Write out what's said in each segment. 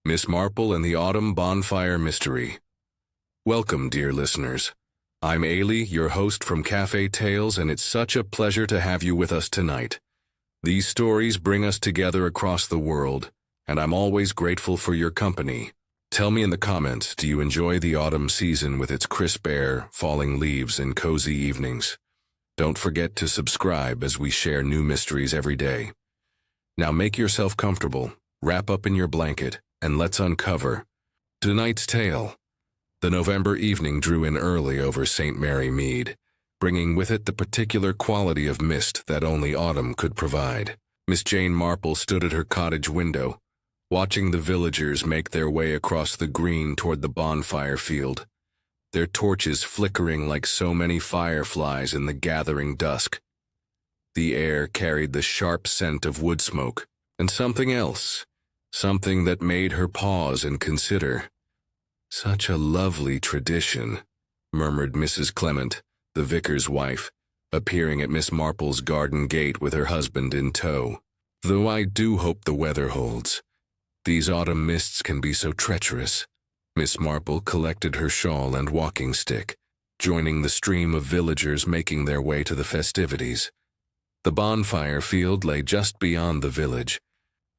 Miss Marple and the Autumn Bonfire Mystery. Welcome, dear listeners. I'm Ailey, your host from Cafe Tales, and it's such a pleasure to have you with us tonight. These stories bring us together across the world, and I'm always grateful for your company. Tell me in the comments, do you enjoy the autumn season with its crisp air, falling leaves, and cozy evenings? Don't forget to subscribe as we share new mysteries every day. Now make yourself comfortable, wrap up in your blanket, and let's uncover tonight's tale. The November evening drew in early over St. Mary Mead, bringing with it the particular quality of mist that only autumn could provide. Miss Jane Marple stood at her cottage window, watching the villagers make their way across the green toward the bonfire field, their torches flickering like so many fireflies in the gathering dusk. The air carried the sharp scent of wood smoke, and something else, something that made her pause and consider. "Such a lovely tradition," murmured Mrs. Clement, the vicar's wife, appearing at Miss Marple's garden gate with her husband in tow. "Though I do hope the weather holds. These autumn mists can be so treacherous." Miss Marple collected her shawl and walking stick, joining the stream of villagers making their way to the festivities. The bonfire field lay just beyond the village,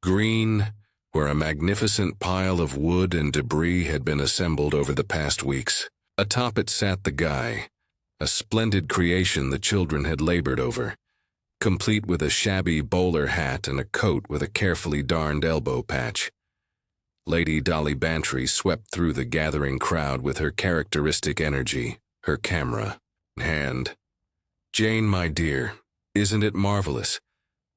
green, where a magnificent pile of wood and debris had been assembled over the past weeks. Atop it sat the guy, a splendid creation the children had labored over, complete with a shabby bowler hat and a coat with a carefully darned elbow patch. Lady Dolly Bantry swept through the gathering crowd with her characteristic energy, her camera in hand. "Jane, my dear, isn't it marvelous?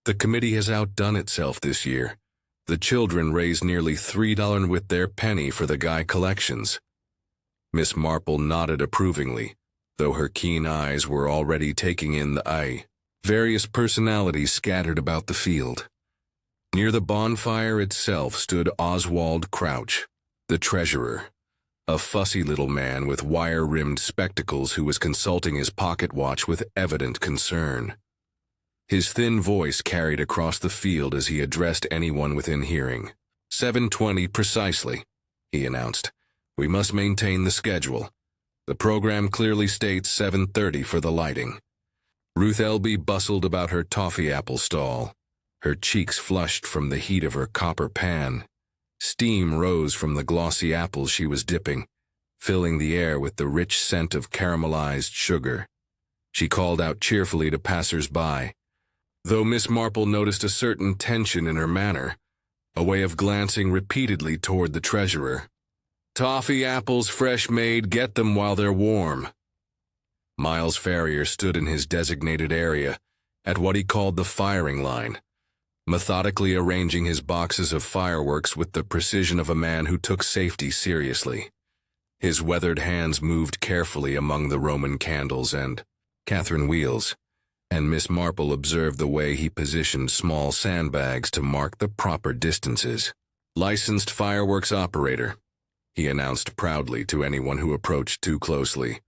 The committee has outdone itself this year. The children raised nearly $3 with their penny for the Guy collections." Miss Marple nodded approvingly, though her keen eyes were already taking in the various personalities scattered about the field. Near the bonfire itself stood Oswald Crouch, the treasurer, a fussy little man with wire-rimmed spectacles who was consulting his pocket watch with evident concern. His thin voice carried across the field as he addressed anyone within hearing. 7:20 precisely," he announced. "We must maintain the schedule. The program clearly states 7:30 for the lighting." Ruth Elby bustled about her toffee apple stall, her cheeks flushed from the heat of her copper pan. Steam rose from the glossy apples she was dipping, filling the air with the rich scent of caramelized sugar. She called out cheerfully to passers-by, though Miss Marple noticed a certain tension in her manner, a way of glancing repeatedly toward the treasurer. "Toffee apples fresh made, get them while they're warm." Miles Ferrier stood in his designated area, at what he called the firing line, methodically arranging his boxes of fireworks with the precision of a man who took safety seriously. His weathered hands moved carefully among the Roman candles and Catherine wheels, and Miss Marple observed the way he positioned small sandbags to mark the proper distances. "Licensed fireworks operator," he announced proudly to anyone who approached too closely.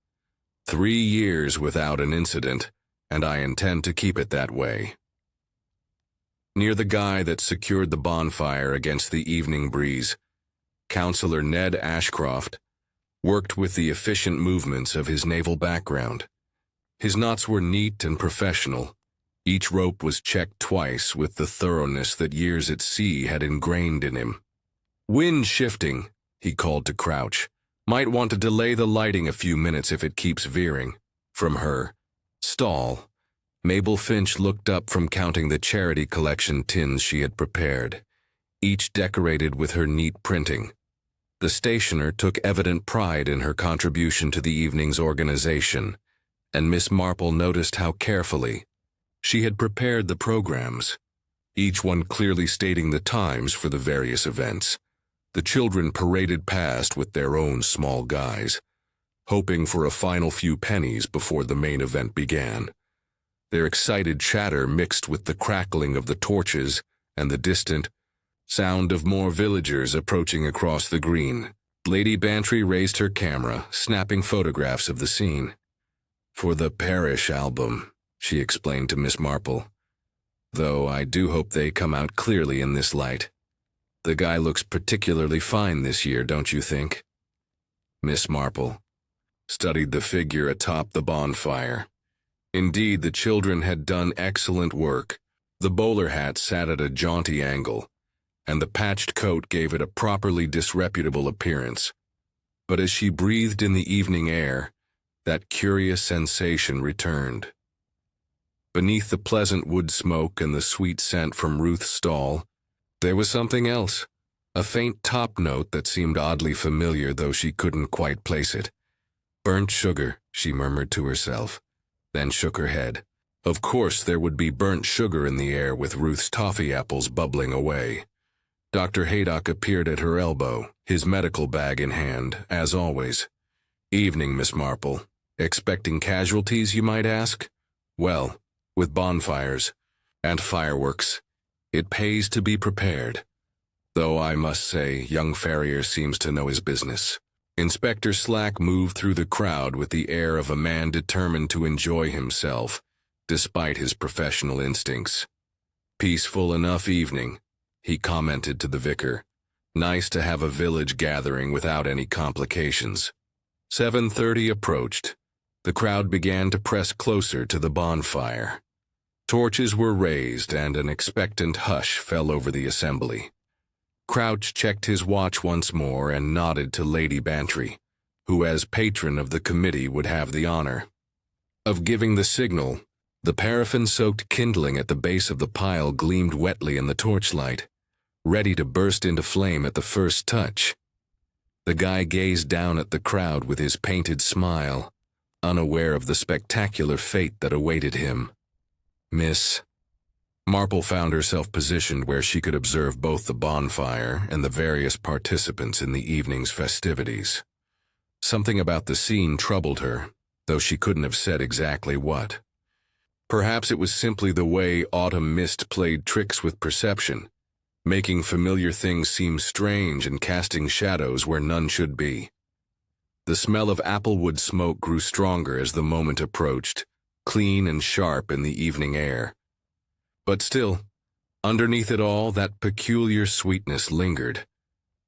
3 years without an incident, and I intend to keep it that way." Near the guy that secured the bonfire against the evening breeze, Counselor Ned Ashcroft worked with the efficient movements of his naval background. His knots were neat and professional. Each rope was checked twice with the thoroughness that years at sea had ingrained in him. "Wind shifting," he called to Crouch. "Might want to delay the lighting a few minutes if it keeps veering." From her stall, Mabel Finch looked up from counting the charity collection tins she had prepared, each decorated with her neat printing. The stationer took evident pride in her contribution to the evening's organization, and Miss Marple noticed how carefully she had prepared the programs, each one clearly stating the times for the various events. The children paraded past with their own small guys, hoping for a final few pennies before the main event began. Their excited chatter mixed with the crackling of the torches and the distant sound of more villagers approaching across the green. Lady Bantry raised her camera, snapping photographs of the scene. "For the parish album," she explained to Miss Marple, "though I do hope they come out clearly in this light." The guy looks particularly fine this year, don't you think? Miss Marple studied the figure atop the bonfire. Indeed, the children had done excellent work. The bowler hat sat at a jaunty angle, and the patched coat gave it a properly disreputable appearance. But as she breathed in the evening air, that curious sensation returned. Beneath the pleasant wood smoke and the sweet scent from Ruth's stall, there was something else, a faint top note that seemed oddly familiar, though she couldn't quite place it. "Burnt sugar," she murmured to herself, then shook her head. Of course there would be burnt sugar in the air with Ruth's toffee apples bubbling away. Dr. Haydock appeared at her elbow, his medical bag in hand, as always. "Evening, Miss Marple. Expecting casualties, you might ask? Well, with bonfires and fireworks, it pays to be prepared. Though I must say, young Ferrier seems to know his business." Inspector Slack moved through the crowd with the air of a man determined to enjoy himself, despite his professional instincts. "Peaceful enough evening," he commented to the vicar. "Nice to have a village gathering without any complications." 7:30 approached. The crowd began to press closer to the bonfire. Torches were raised and an expectant hush fell over the assembly. Crouch checked his watch once more and nodded to Lady Bantry, who as patron of the committee would have the honor of giving the signal. The paraffin-soaked kindling at the base of the pile gleamed wetly in the torchlight, ready to burst into flame at the first touch. The guy gazed down at the crowd with his painted smile, unaware of the spectacular fate that awaited him. Miss Marple found herself positioned where she could observe both the bonfire and the various participants in the evening's festivities. Something about the scene troubled her, though she couldn't have said exactly what. Perhaps it was simply the way autumn mist played tricks with perception, making familiar things seem strange and casting shadows where none should be. The smell of applewood smoke grew stronger as the moment approached, clean and sharp in the evening air. But still, underneath it all, that peculiar sweetness lingered.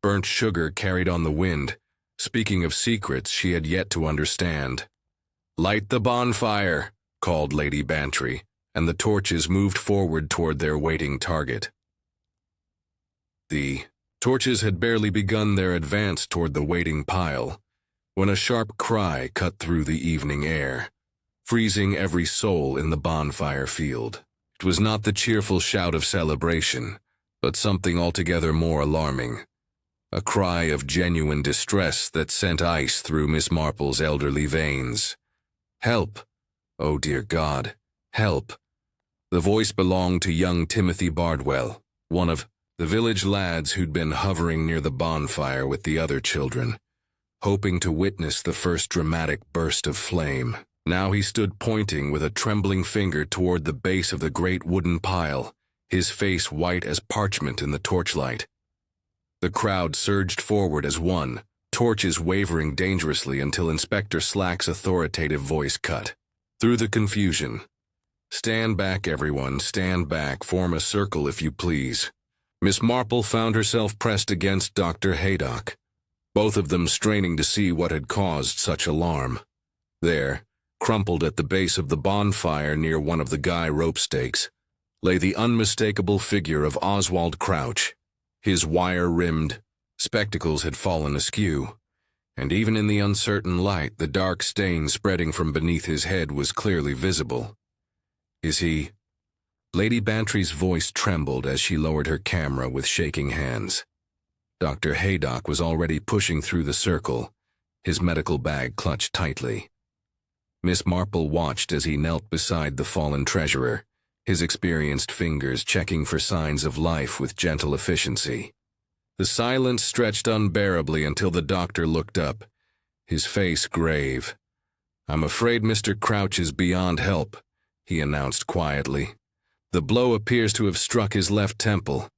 Burnt sugar carried on the wind, speaking of secrets she had yet to understand. "Light the bonfire," called Lady Bantry, and the torches moved forward toward their waiting target. The torches had barely begun their advance toward the waiting pile, when a sharp cry cut through the evening air, freezing every soul in the bonfire field. It was not the cheerful shout of celebration, but something altogether more alarming. A cry of genuine distress that sent ice through Miss Marple's elderly veins. "Help! Oh dear God, help!" The voice belonged to young Timothy Bardwell, one of the village lads who'd been hovering near the bonfire with the other children, hoping to witness the first dramatic burst of flame. Now he stood pointing with a trembling finger toward the base of the great wooden pile, his face white as parchment in the torchlight. The crowd surged forward as one, torches wavering dangerously until Inspector Slack's authoritative voice cut through the confusion. "Stand back, everyone, stand back, form a circle if you please." Miss Marple found herself pressed against Dr. Haydock, both of them straining to see what had caused such alarm. There, crumpled at the base of the bonfire near one of the guy rope stakes, lay the unmistakable figure of Oswald Crouch. His wire-rimmed spectacles had fallen askew, and even in the uncertain light, the dark stain spreading from beneath his head was clearly visible. "Is he?" Lady Bantry's voice trembled as she lowered her camera with shaking hands. Dr. Haydock was already pushing through the circle, his medical bag clutched tightly. Miss Marple watched as he knelt beside the fallen treasurer, his experienced fingers checking for signs of life with gentle efficiency. The silence stretched unbearably until the doctor looked up, his face grave. "I'm afraid Mr. Crouch is beyond help," he announced quietly. "The blow appears to have struck his left temple.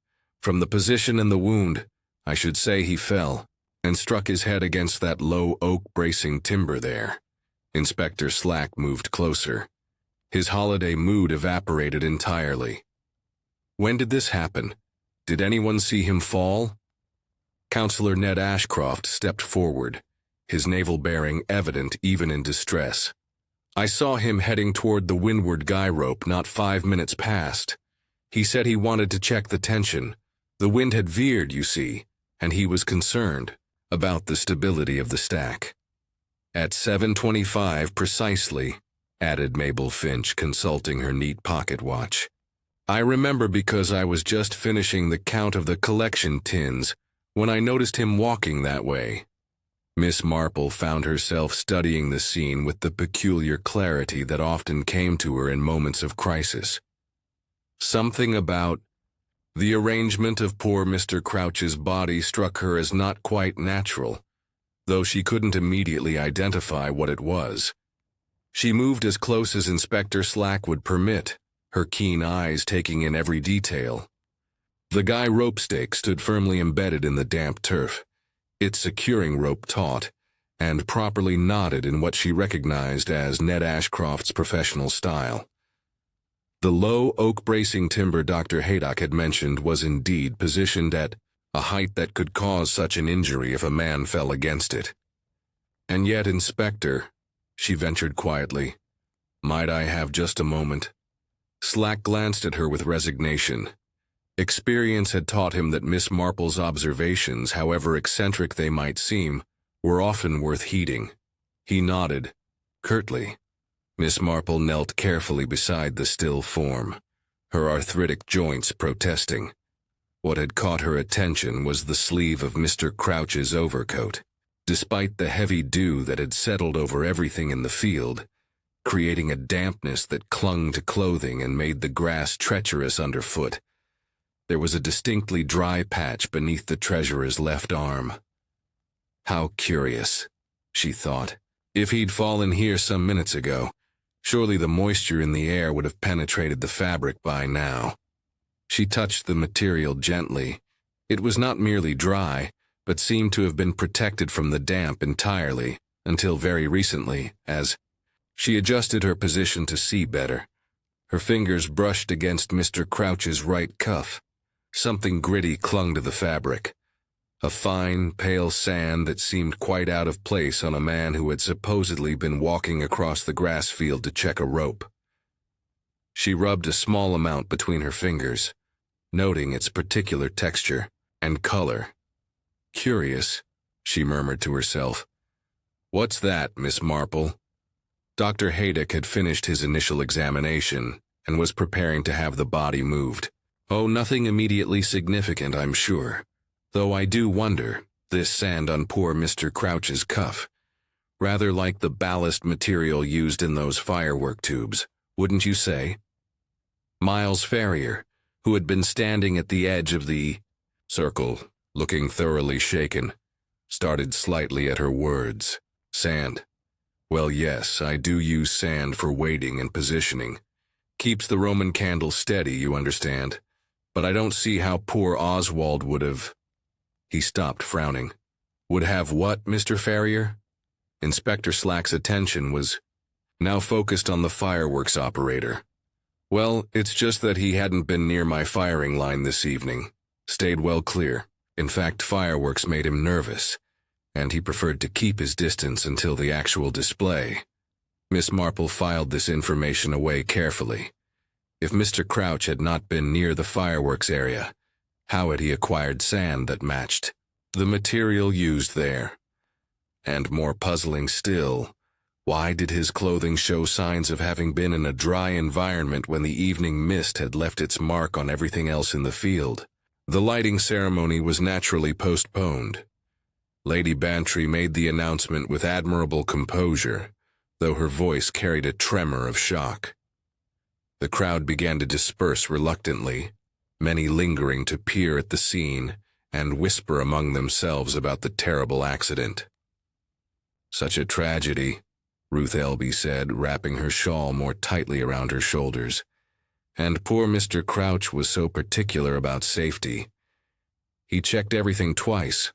From the position in the wound, I should say he fell, and struck his head against that low oak bracing timber there." Inspector Slack moved closer. His holiday mood evaporated entirely. "When did this happen? Did anyone see him fall? Counselor Ned Ashcroft stepped forward, his navel bearing evident even in distress. I saw him heading toward the windward guy rope not 5 minutes past. He said he wanted to check the tension. The wind had veered, you see, and he was concerned about the stability of the stack. At 7:25 precisely, added Mabel Finch, consulting her neat pocket watch. I remember because I was just finishing the count of the collection tins when I noticed him walking that way. Miss Marple found herself studying the scene with the peculiar clarity that often came to her in moments of crisis. Something about the arrangement of poor Mr. Crouch's body struck her as not quite natural, though she couldn't immediately identify what it was. She moved as close as Inspector Slack would permit, her keen eyes taking in every detail. The guy rope stake stood firmly embedded in the damp turf, its securing rope taut, and properly knotted in what she recognized as Ned Ashcroft's professional style. The low oak bracing timber Dr. Haydock had mentioned was indeed positioned at a height that could cause such an injury if a man fell against it. And yet, Inspector, she ventured quietly, might I have just a moment? Slack glanced at her with resignation. Experience had taught him that Miss Marple's observations, however eccentric they might seem, were often worth heeding. He nodded, curtly. Miss Marple knelt carefully beside the still form, her arthritic joints protesting. What had caught her attention was the sleeve of Mr. Crouch's overcoat. Despite the heavy dew that had settled over everything in the field, creating a dampness that clung to clothing and made the grass treacherous underfoot, there was a distinctly dry patch beneath the treasurer's left arm. How curious, she thought. If he'd fallen here some minutes ago, surely the moisture in the air would have penetrated the fabric by now. She touched the material gently. It was not merely dry, but seemed to have been protected from the damp entirely, until very recently, as she adjusted her position to see better. Her fingers brushed against Mr. Crouch's right cuff. Something gritty clung to the fabric. A fine, pale sand that seemed quite out of place on a man who had supposedly been walking across the grass field to check a rope. She rubbed a small amount between her fingers, noting its particular texture and color. Curious, she murmured to herself. What's that, Miss Marple? Dr. Haydock had finished his initial examination and was preparing to have the body moved. Oh, nothing immediately significant, I'm sure. Though I do wonder, this sand on poor Mr. Crouch's cuff. Rather like the ballast material used in those firework tubes, wouldn't you say? Miles Ferrier, who had been standing at the edge of the circle, looking thoroughly shaken, started slightly at her words. Sand. Well, yes, I do use sand for weighting and positioning. Keeps the Roman candle steady, you understand. But I don't see how poor Oswald would have... He stopped, frowning. Would have what, Mr. Ferrier? Inspector Slack's attention was now focused on the fireworks operator. Well, it's just that he hadn't been near my firing line this evening. Stayed well clear. In fact, fireworks made him nervous, and he preferred to keep his distance until the actual display. Miss Marple filed this information away carefully. If Mr. Crouch had not been near the fireworks area, how had he acquired sand that matched the material used there? And more puzzling still, why did his clothing show signs of having been in a dry environment when the evening mist had left its mark on everything else in the field? The lighting ceremony was naturally postponed. Lady Bantry made the announcement with admirable composure, though her voice carried a tremor of shock. The crowd began to disperse reluctantly, many lingering to peer at the scene and whisper among themselves about the terrible accident. Such a tragedy, Ruth Elby said, wrapping her shawl more tightly around her shoulders. And poor Mr. Crouch was so particular about safety. He checked everything twice,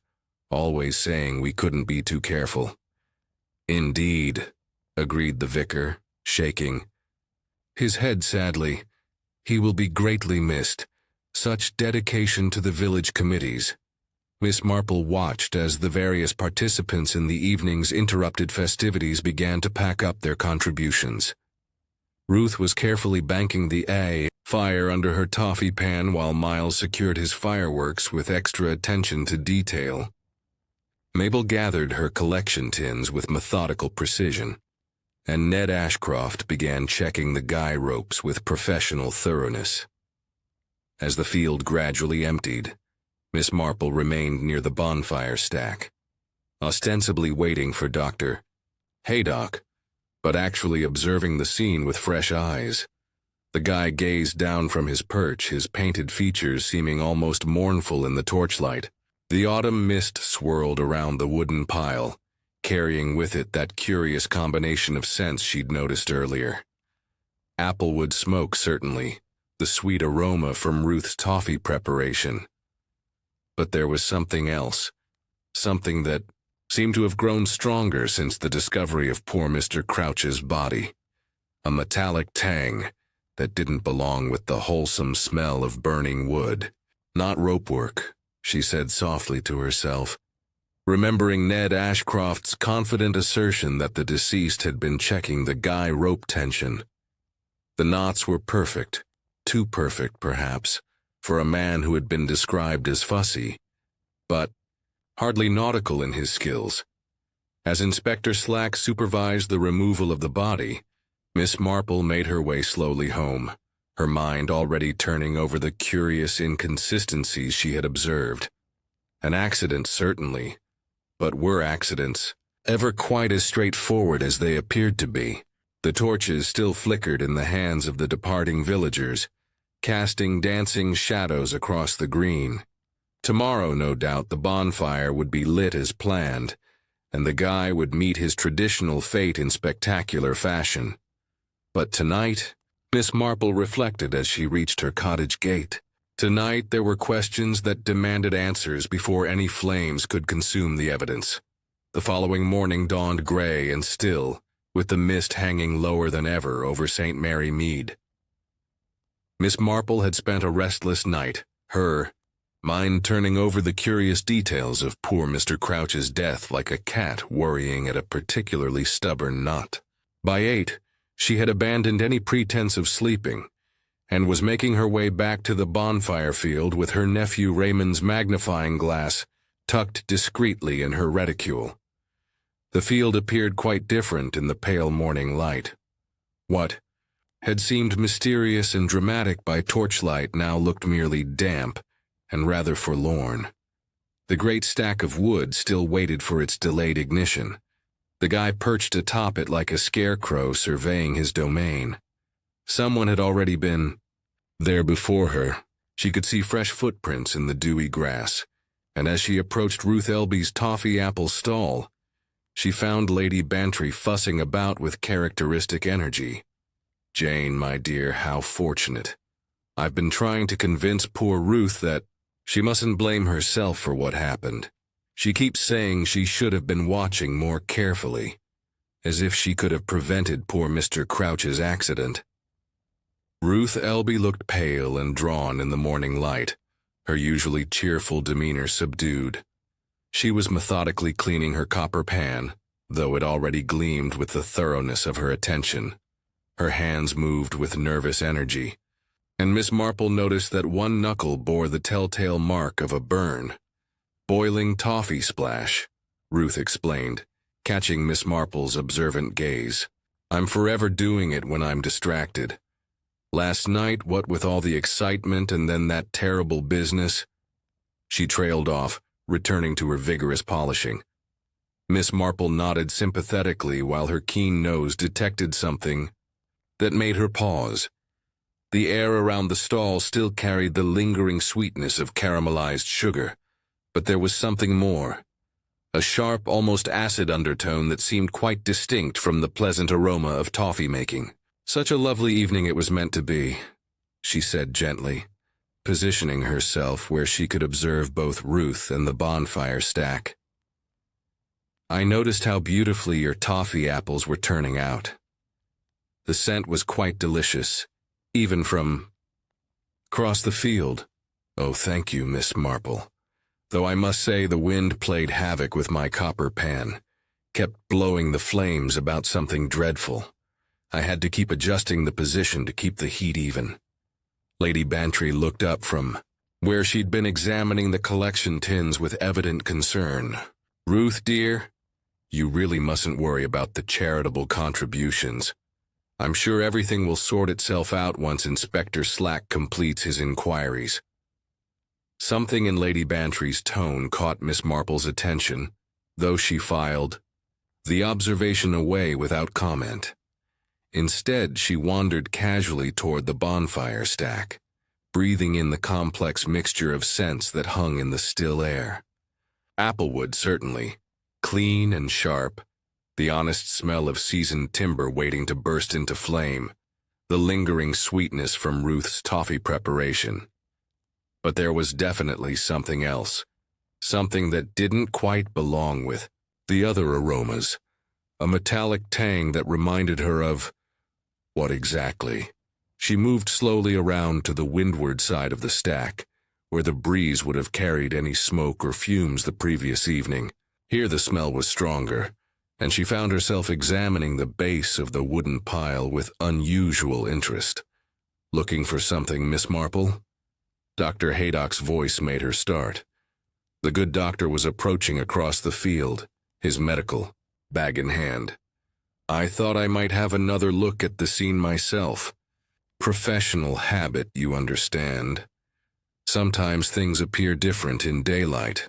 always saying we couldn't be too careful. Indeed, agreed the vicar, shaking his head sadly. He will be greatly missed, Such dedication to the village committees. Miss Marple watched as the various participants in the evening's interrupted festivities began to pack up their contributions. Ruth was carefully banking the fire under her toffee pan while Miles secured his fireworks with extra attention to detail. Mabel gathered her collection tins with methodical precision, and Ned Ashcroft began checking the guy ropes with professional thoroughness. As the field gradually emptied, Miss Marple remained near the bonfire stack, ostensibly waiting for Dr. Haydock, but actually observing the scene with fresh eyes. The guy gazed down from his perch, his painted features seeming almost mournful in the torchlight. The autumn mist swirled around the wooden pile, carrying with it that curious combination of scents she'd noticed earlier. Applewood smoke, certainly, the sweet aroma from Ruth's toffee preparation. But there was something else, something that seemed to have grown stronger since the discovery of poor Mr. Crouch's body. A metallic tang that didn't belong with the wholesome smell of burning wood. Not ropework, she said softly to herself, remembering Ned Ashcroft's confident assertion that the deceased had been checking the guy rope tension. The knots were perfect, too perfect perhaps, for a man who had been described as fussy, but hardly nautical in his skills. As Inspector Slack supervised the removal of the body, Miss Marple made her way slowly home, her mind already turning over the curious inconsistencies she had observed. An accident, certainly, but were accidents ever quite as straightforward as they appeared to be? The torches still flickered in the hands of the departing villagers, casting dancing shadows across the green. Tomorrow, no doubt, the bonfire would be lit as planned, and the guy would meet his traditional fate in spectacular fashion. But tonight, Miss Marple reflected as she reached her cottage gate. Tonight there were questions that demanded answers before any flames could consume the evidence. The following morning dawned gray and still, with the mist hanging lower than ever over St. Mary Mead. Miss Marple had spent a restless night, her mind turning over the curious details of poor Mr. Crouch's death like a cat worrying at a particularly stubborn knot. By 8, she had abandoned any pretense of sleeping, and was making her way back to the bonfire field with her nephew Raymond's magnifying glass tucked discreetly in her reticule. The field appeared quite different in the pale morning light. What had seemed mysterious and dramatic by torchlight now looked merely damp and rather forlorn. The great stack of wood still waited for its delayed ignition. The guy perched atop it like a scarecrow surveying his domain. Someone had already been there before her. She could see fresh footprints in the dewy grass, and as she approached Ruth Elby's toffee apple stall, she found Lady Bantry fussing about with characteristic energy. "Jane, my dear, how fortunate. I've been trying to convince poor Ruth that she mustn't blame herself for what happened. She keeps saying she should have been watching more carefully, as if she could have prevented poor Mr. Crouch's accident." Ruth Elby looked pale and drawn in the morning light, her usually cheerful demeanor subdued. She was methodically cleaning her copper pan, though it already gleamed with the thoroughness of her attention. Her hands moved with nervous energy, and Miss Marple noticed that one knuckle bore the telltale mark of a burn. "Boiling toffee splash," Ruth explained, catching Miss Marple's observant gaze. "I'm forever doing it when I'm distracted. Last night, what with all the excitement and then that terrible business—" She trailed off, returning to her vigorous polishing. Miss Marple nodded sympathetically while her keen nose detected something that made her pause. The air around the stall still carried the lingering sweetness of caramelized sugar, but there was something more. A sharp, almost acid undertone that seemed quite distinct from the pleasant aroma of toffee making. "Such a lovely evening it was meant to be," she said gently, positioning herself where she could observe both Ruth and the bonfire stack. "I noticed how beautifully your toffee apples were turning out. The scent was quite delicious, even from across the field." "Oh, thank you, Miss Marple. Though I must say the wind played havoc with my copper pan, kept blowing the flames about something dreadful. I had to keep adjusting the position to keep the heat even." Lady Bantry looked up from where she'd been examining the collection tins with evident concern. "Ruth, dear, you really mustn't worry about the charitable contributions. I'm sure everything will sort itself out once Inspector Slack completes his inquiries." Something in Lady Bantry's tone caught Miss Marple's attention, though she filed the observation away without comment. Instead, she wandered casually toward the bonfire stack, breathing in the complex mixture of scents that hung in the still air. Applewood, certainly, clean and sharp, the honest smell of seasoned timber waiting to burst into flame, the lingering sweetness from Ruth's toffee preparation. But there was definitely something else, something that didn't quite belong with the other aromas, a metallic tang that reminded her of what exactly? She moved slowly around to the windward side of the stack, where the breeze would have carried any smoke or fumes the previous evening. Here the smell was stronger, and she found herself examining the base of the wooden pile with unusual interest. "Looking for something, Miss Marple?" Dr. Haydock's voice made her start. The good doctor was approaching across the field, his medical bag in hand. "I thought I might have another look at the scene myself. Professional habit, you understand. Sometimes things appear different in daylight."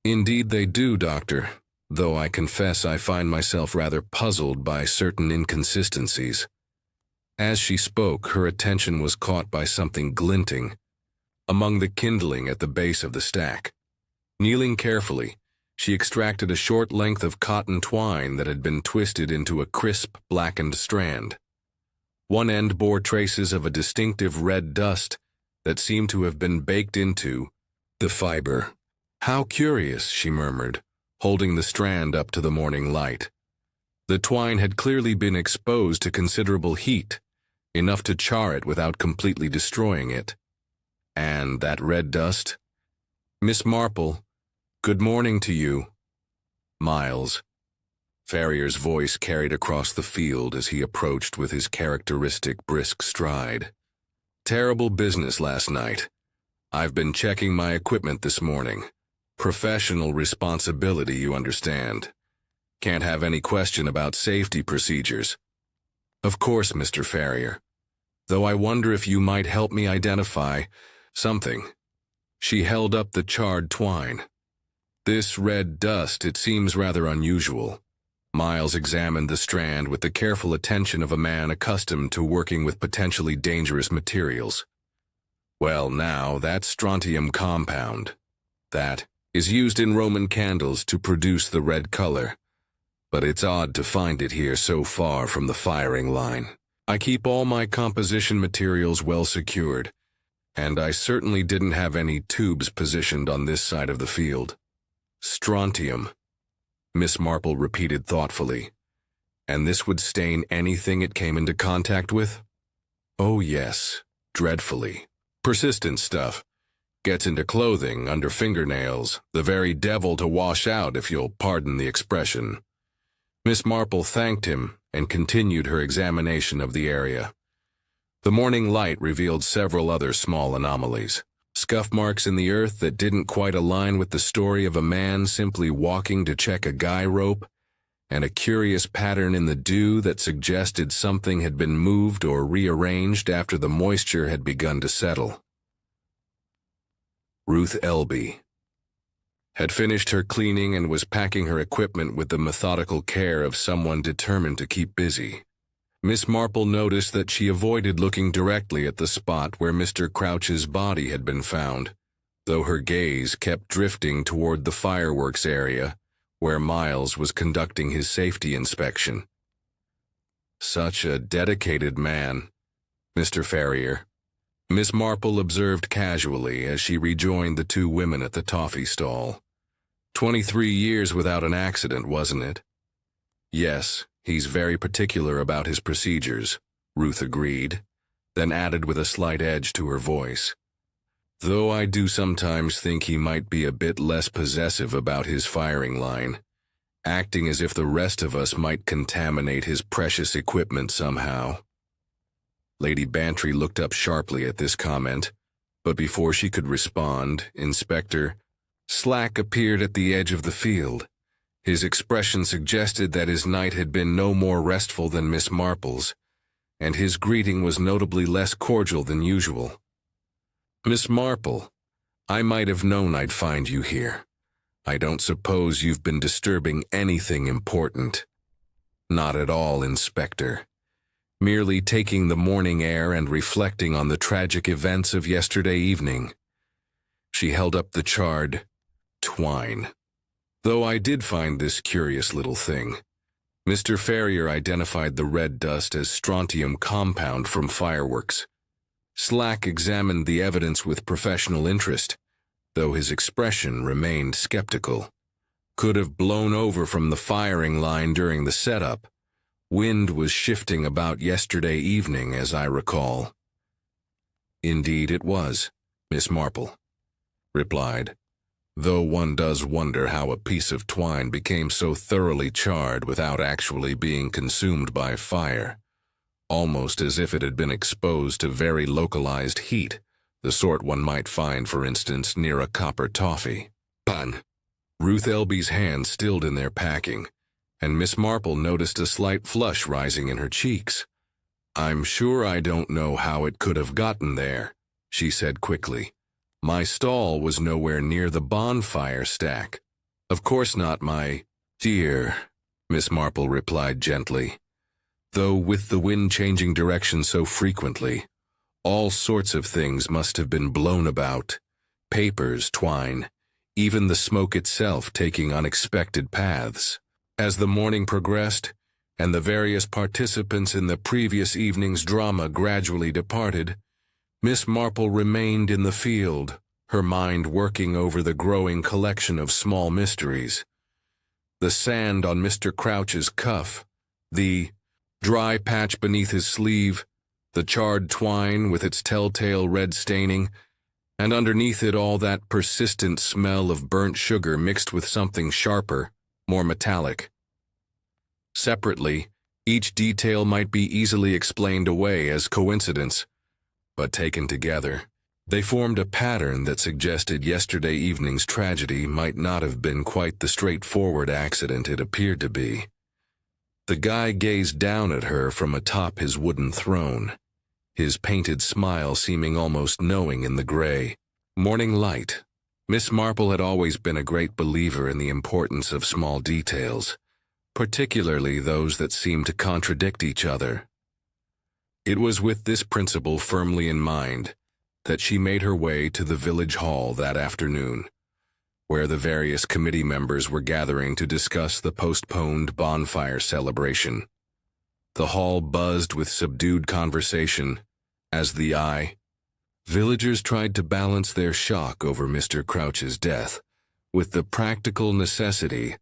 "Indeed they do, Doctor, though I confess I find myself rather puzzled by certain inconsistencies." As she spoke, her attention was caught by something glinting among the kindling at the base of the stack. Kneeling carefully, she extracted a short length of cotton twine that had been twisted into a crisp, blackened strand. One end bore traces of a distinctive red dust that seemed to have been baked into the fiber. "How curious," she murmured, holding the strand up to the morning light. The twine had clearly been exposed to considerable heat, enough to char it without completely destroying it. "And that red dust?" "Miss Marple, good morning to you." "Miles." Ferrier's voice carried across the field as he approached with his characteristic brisk stride. "Terrible business last night. I've been checking my equipment this morning. Professional responsibility, you understand. Can't have any question about safety procedures." "Of course, Mr. Ferrier. Though I wonder if you might help me identify something." She held up the charred twine. "This red dust, it seems rather unusual." Miles examined the strand with the careful attention of a man accustomed to working with potentially dangerous materials. "Well, now, that's strontium compound. That is used in Roman candles to produce the red color. But it's odd to find it here so far from the firing line. I keep all my composition materials well secured, and I certainly didn't have any tubes positioned on this side of the field." "Strontium," Miss Marple repeated thoughtfully. "And this would stain anything it came into contact with?" "Oh yes, dreadfully. Persistent stuff. Gets into clothing, under fingernails, the very devil to wash out, if you'll pardon the expression." Miss Marple thanked him and continued her examination of the area. The morning light revealed several other small anomalies. Scuff marks in the earth that didn't quite align with the story of a man simply walking to check a guy rope, and a curious pattern in the dew that suggested something had been moved or rearranged after the moisture had begun to settle. Ruth Elby had finished her cleaning and was packing her equipment with the methodical care of someone determined to keep busy. Miss Marple noticed that she avoided looking directly at the spot where Mr. Crouch's body had been found, though her gaze kept drifting toward the fireworks area, where Miles was conducting his safety inspection. "Such a dedicated man, Mr. Ferrier," Miss Marple observed casually as she rejoined the two women at the toffee stall. 23 years without an accident, wasn't it?" "Yes, he's very particular about his procedures," Ruth agreed, then added with a slight edge to her voice. Though I do sometimes think he might be a bit less possessive about his firing line, acting as if the rest of us might contaminate his precious equipment somehow." Lady Bantry looked up sharply at this comment, but before she could respond, Inspector Slack appeared at the edge of the field. His expression suggested that his night had been no more restful than Miss Marple's, and his greeting was notably less cordial than usual. "Miss Marple, I might have known I'd find you here. I don't suppose you've been disturbing anything important." "Not at all, Inspector. Merely taking the morning air and reflecting on the tragic events of yesterday evening." She held up the charred twine. "Though I did find this curious little thing. Mr. Ferrier identified the red dust as strontium compound from fireworks. Slack examined the evidence with professional interest, though his expression remained skeptical. Could have blown over from the firing line during the setup. Wind was shifting about yesterday evening, as I recall." "Indeed it was," Miss Marple replied, "though one does wonder how a piece of twine became so thoroughly charred without actually being consumed by fire, almost as if it had been exposed to very localized heat, the sort one might find, for instance, near a copper toffee." "Pun." Ruth Elby's hands stilled in their packing, and Miss Marple noticed a slight flush rising in her cheeks. "I'm sure I don't know how it could have gotten there," she said quickly. "My stall was nowhere near the bonfire stack." "Of course not, my dear," Miss Marple replied gently. "Though with the wind changing direction so frequently, all sorts of things must have been blown about. Papers, twine, even the smoke itself taking unexpected paths. As the morning progressed, and the various participants in the previous evening's drama gradually departed, Miss Marple remained in the field, her mind working over the growing collection of small mysteries. The sand on Mr. Crouch's cuff, the dry patch beneath his sleeve, the charred twine with its telltale red staining, and underneath it all that persistent smell of burnt sugar mixed with something sharper, more metallic. Separately, each detail might be easily explained away as coincidence, but taken together, they formed a pattern that suggested yesterday evening's tragedy might not have been quite the straightforward accident it appeared to be. The guy gazed down at her from atop his wooden throne, his painted smile seeming almost knowing in the gray morning light. Miss Marple had always been a great believer in the importance of small details, particularly those that seemed to contradict each other. It was with this principle firmly in mind that she made her way to the village hall that afternoon, where the various committee members were gathering to discuss the postponed bonfire celebration. The hall buzzed with subdued conversation as villagers tried to balance their shock over Mr. Crouch's death with the practical necessity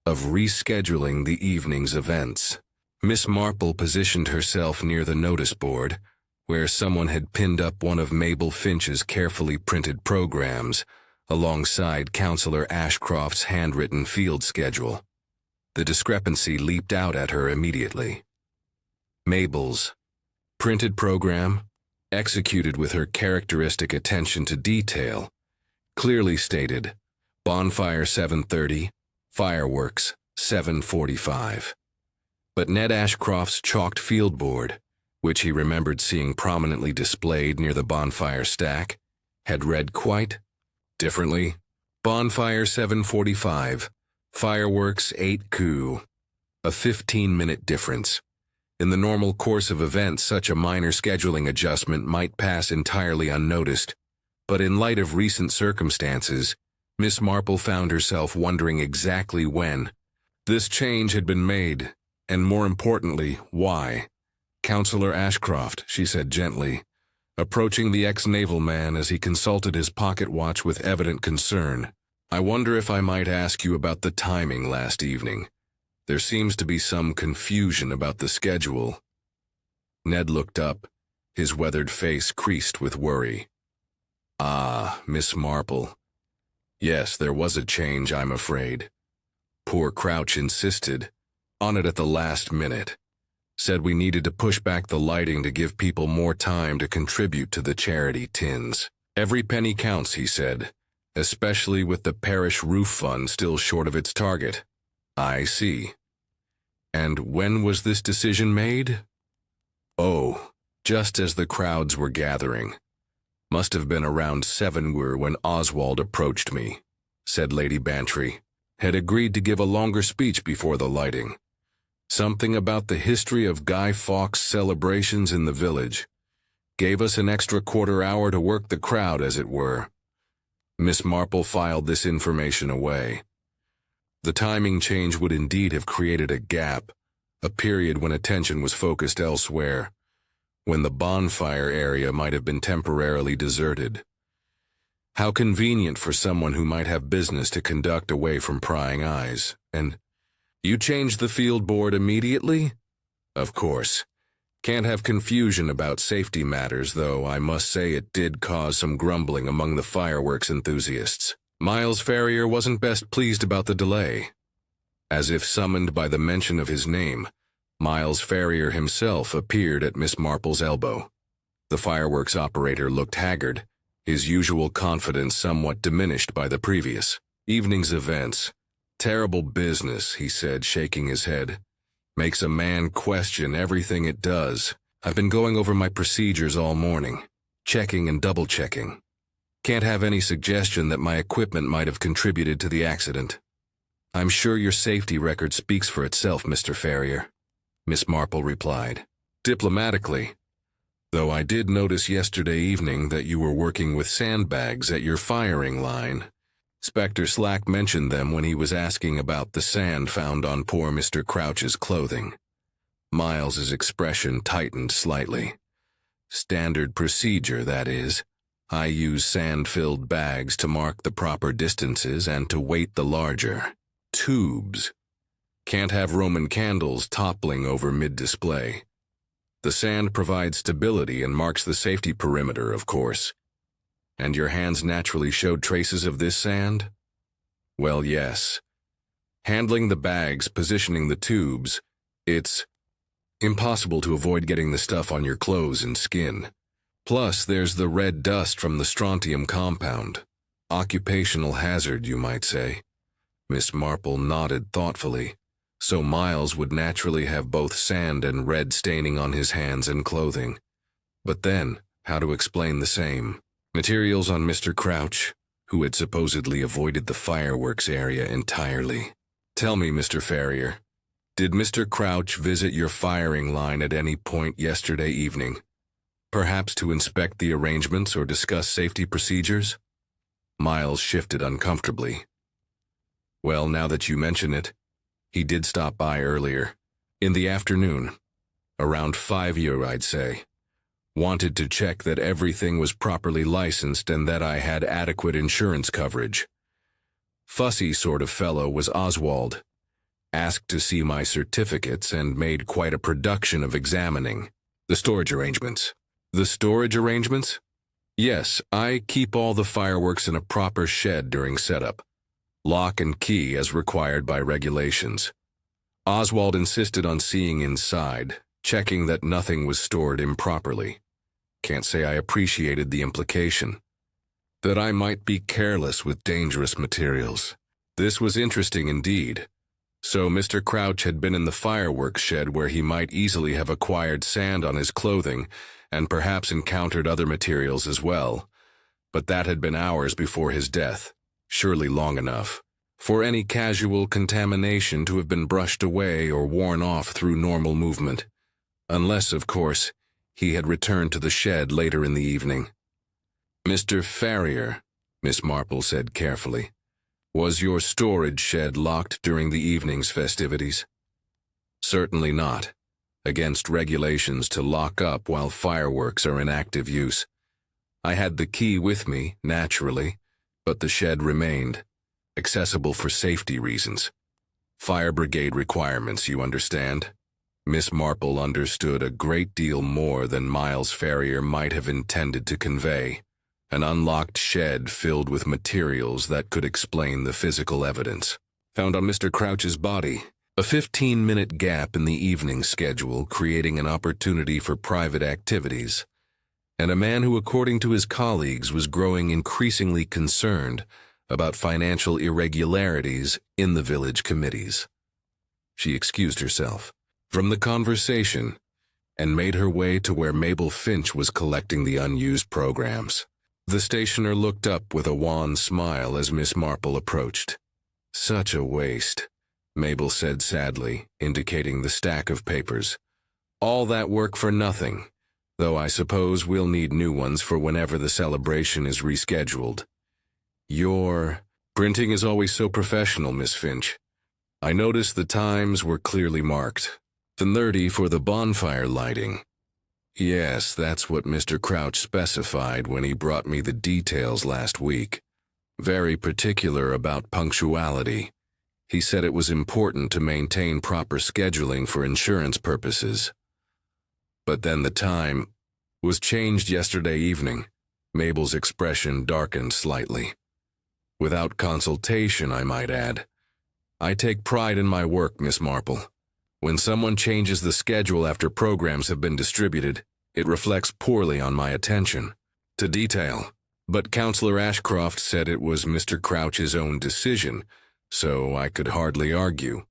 of rescheduling the evening's events. Miss Marple positioned herself near the notice board, where someone had pinned up one of Mabel Finch's carefully printed programs alongside Counselor Ashcroft's handwritten field schedule. The discrepancy leaped out at her immediately. Mabel's printed program, executed with her characteristic attention to detail, clearly stated, bonfire 7:30, fireworks 7:45. But Ned Ashcroft's chalked field board, which he remembered seeing prominently displayed near the bonfire stack, had read quite differently. Bonfire 7:45, fireworks 8 coup. A 15-minute difference. In the normal course of events, such a minor scheduling adjustment might pass entirely unnoticed, but in light of recent circumstances, Miss Marple found herself wondering exactly when this change had been made, and more importantly, why. "Counselor Ashcroft," she said gently, approaching the ex-naval man as he consulted his pocket watch with evident concern, "I wonder if I might ask you about the timing last evening. There seems to be some confusion about the schedule." Ned looked up, his weathered face creased with worry. Ah, Miss Marple. Yes, there was a change, I'm afraid. Poor Crouch insisted on it at the last minute. Said we needed to push back the lighting to give people more time to contribute to the charity tins. Every penny counts, he said, especially with the parish roof fund still short of its target. I see. And when was this decision made? Oh, just as the crowds were gathering. Must have been around 7 when Oswald approached me, said Lady Bantry. Had agreed to give a longer speech before the lighting. Something about the history of Guy Fawkes' celebrations in the village. Gave us an extra quarter hour to work the crowd, as it were. Miss Marple filed this information away. The timing change would indeed have created a gap, a period when attention was focused elsewhere, when the bonfire area might have been temporarily deserted. How convenient for someone who might have business to conduct away from prying eyes. And you changed the field board immediately? Of course. Can't have confusion about safety matters, though I must say it did cause some grumbling among the fireworks enthusiasts. Miles Ferrier wasn't best pleased about the delay. As if summoned by the mention of his name, Miles Ferrier himself appeared at Miss Marple's elbow. The fireworks operator looked haggard, his usual confidence somewhat diminished by the previous evening's events. Terrible business, he said, shaking his head. Makes a man question everything it does. I've been going over my procedures all morning, checking and double-checking. Can't have any suggestion that my equipment might have contributed to the accident. I'm sure your safety record speaks for itself, Mr. Ferrier, Miss Marple replied, diplomatically. Though I did notice yesterday evening that you were working with sandbags at your firing line. Inspector Slack mentioned them when he was asking about the sand found on poor Mr. Crouch's clothing. Miles's expression tightened slightly. Standard procedure, that is. I use sand-filled bags to mark the proper distances and to weight the larger tubes. Can't have Roman candles toppling over mid-display. The sand provides stability and marks the safety perimeter, of course. And your hands naturally showed traces of this sand? Well, yes. Handling the bags, positioning the tubes, it's impossible to avoid getting the stuff on your clothes and skin. Plus, there's the red dust from the strontium compound. Occupational hazard, you might say. Miss Marple nodded thoughtfully. So Miles would naturally have both sand and red staining on his hands and clothing. But then, how to explain the same? Materials on Mr. Crouch, who had supposedly avoided the fireworks area entirely. Tell me, Mr. Ferrier, did Mr. Crouch visit your firing line at any point yesterday evening? Perhaps to inspect the arrangements or discuss safety procedures? Miles shifted uncomfortably. Well, now that you mention it, he did stop by earlier, in the afternoon, around 5 I'd say. Wanted to check that everything was properly licensed and that I had adequate insurance coverage. Fussy sort of fellow was Oswald. Asked to see my certificates and made quite a production of examining the storage arrangements. The storage arrangements? Yes, I keep all the fireworks in a proper shed during setup. Lock and key as required by regulations. Oswald insisted on seeing inside, checking that nothing was stored improperly. Can't say I appreciated the implication. That I might be careless with dangerous materials. This was interesting indeed. So Mr. Crouch had been in the fireworks shed where he might easily have acquired sand on his clothing and perhaps encountered other materials as well. But that had been hours before his death, surely long enough for any casual contamination to have been brushed away or worn off through normal movement. Unless, of course, he had returned to the shed later in the evening. Mr. Ferrier, Miss Marple said carefully, was your storage shed locked during the evening's festivities? Certainly not. Against regulations to lock up while fireworks are in active use. I had the key with me, naturally, but the shed remained, accessible for safety reasons. Fire brigade requirements, you understand? Miss Marple understood a great deal more than Miles Ferrier might have intended to convey. an unlocked shed filled with materials that could explain the physical evidence found on Mr. Crouch's body, a 15-minute gap in the evening schedule creating an opportunity for private activities, and a man who, according to his colleagues, was growing increasingly concerned about financial irregularities in the village committees. She excused herself from the conversation and made her way to where Mabel Finch was collecting the unused programs. The stationer looked up with a wan smile as Miss Marple approached. "Such a waste," Mabel said sadly, indicating the stack of papers. "All that work for nothing, though I suppose we'll need new ones for whenever the celebration is rescheduled." "Your printing is always so professional, Miss Finch. I noticed the times were clearly marked. 10:30 for the bonfire lighting." "Yes, that's what Mr. Crouch specified when he brought me the details last week. Very particular about punctuality. He said it was important to maintain proper scheduling for insurance purposes." "But then the time was changed yesterday evening." Mabel's expression darkened slightly. "Without consultation, I might add. I take pride in my work, Miss Marple. When someone changes the schedule after programs have been distributed, it reflects poorly on my attention to detail. But Counselor Ashcroft said it was Mr. Crouch's own decision, so I could hardly argue."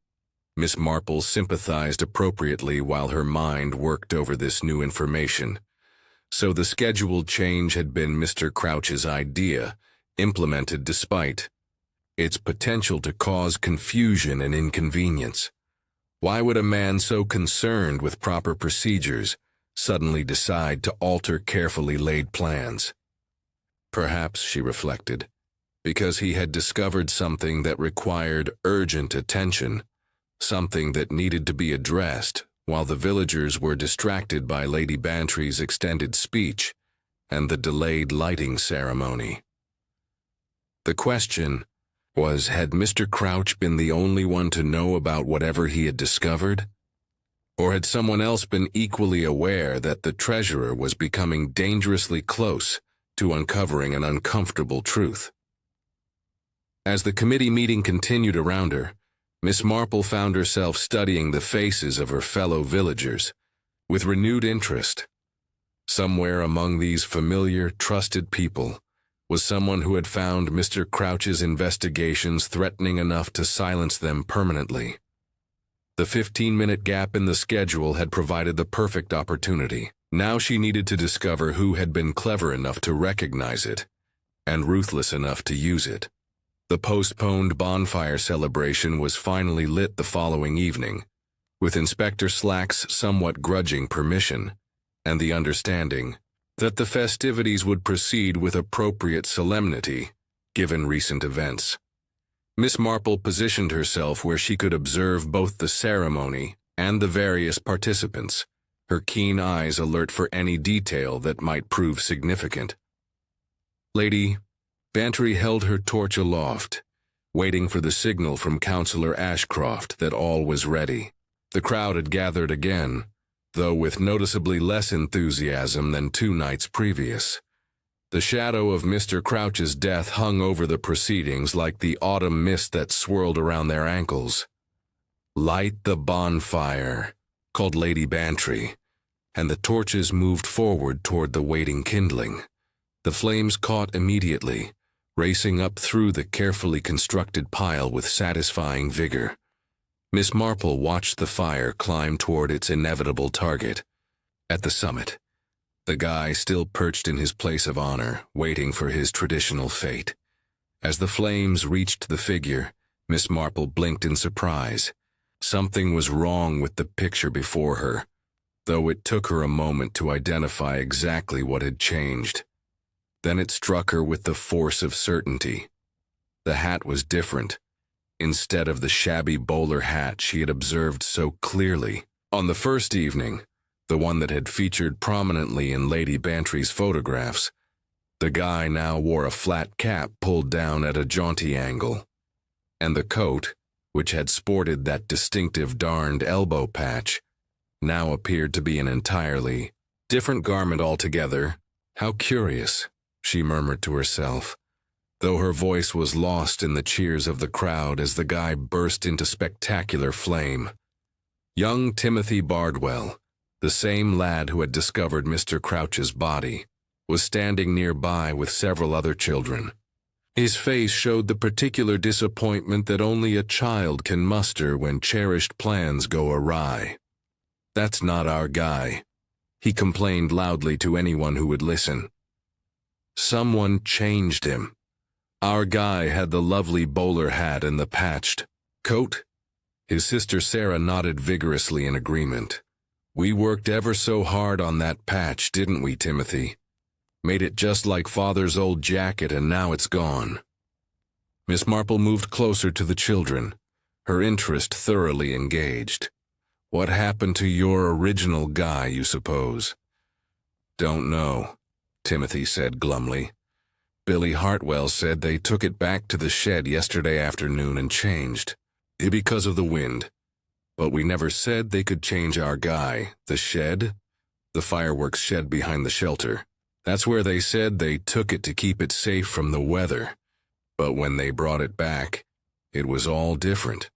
Miss Marple sympathized appropriately while her mind worked over this new information. So the schedule change had been Mr. Crouch's idea, implemented despite its potential to cause confusion and inconvenience. Why would a man so concerned with proper procedures suddenly decide to alter carefully laid plans? Perhaps, she reflected, because he had discovered something that required urgent attention, something that needed to be addressed while the villagers were distracted by Lady Bantry's extended speech and the delayed lighting ceremony. The question was, had Mr. Crouch been the only one to know about whatever he had discovered? Or had someone else been equally aware that the treasurer was becoming dangerously close to uncovering an uncomfortable truth? As the committee meeting continued around her, Miss Marple found herself studying the faces of her fellow villagers with renewed interest. Somewhere among these familiar, trusted people was someone who had found Mr. Crouch's investigations threatening enough to silence them permanently. The 15-minute gap in the schedule had provided the perfect opportunity. Now she needed to discover who had been clever enough to recognize it and ruthless enough to use it. The postponed bonfire celebration was finally lit the following evening, with Inspector Slack's somewhat grudging permission and the understanding that the festivities would proceed with appropriate solemnity, given recent events. Miss Marple positioned herself where she could observe both the ceremony and the various participants, her keen eyes alert for any detail that might prove significant. Lady Bantry held her torch aloft, waiting for the signal from Counselor Ashcroft that all was ready. The crowd had gathered again, though with noticeably less enthusiasm than 2 nights previous. The shadow of Mr. Crouch's death hung over the proceedings like the autumn mist that swirled around their ankles. "Light the bonfire," called Lady Bantry, and the torches moved forward toward the waiting kindling. The flames caught immediately, racing up through the carefully constructed pile with satisfying vigor. Miss Marple watched the fire climb toward its inevitable target. At the summit, the guy still perched in his place of honor, waiting for his traditional fate. As the flames reached the figure, Miss Marple blinked in surprise. Something was wrong with the picture before her, though it took her a moment to identify exactly what had changed. Then it struck her with the force of certainty. The hat was different. Instead of the shabby bowler hat she had observed so clearly on the first evening, the one that had featured prominently in Lady Bantry's photographs, the guy now wore a flat cap pulled down at a jaunty angle, and the coat, which had sported that distinctive darned elbow patch, now appeared to be an entirely different garment altogether. How curious. she murmured to herself, though her voice was lost in the cheers of the crowd as the guy burst into spectacular flame. Young Timothy Bardwell, the same lad who had discovered Mr. Crouch's body, was standing nearby with several other children. His face showed the particular disappointment that only a child can muster when cherished plans go awry. "That's not our guy," he complained loudly to anyone who would listen. "Someone changed him. Our guy had the lovely bowler hat and the patched coat." His sister Sarah nodded vigorously in agreement. "We worked ever so hard on that patch, didn't we, Timothy? Made it just like Father's old jacket, and now it's gone." Miss Marple moved closer to the children, her interest thoroughly engaged. "What happened to your original guy, you suppose?" "Don't know," Timothy said glumly. "Billy Hartwell said they took it back to the shed yesterday afternoon and changed. Because of the wind. But we never said they could change our guy. The shed? The fireworks shed behind the shelter. That's where they said they took it to keep it safe from the weather. But when they brought it back, it was all different."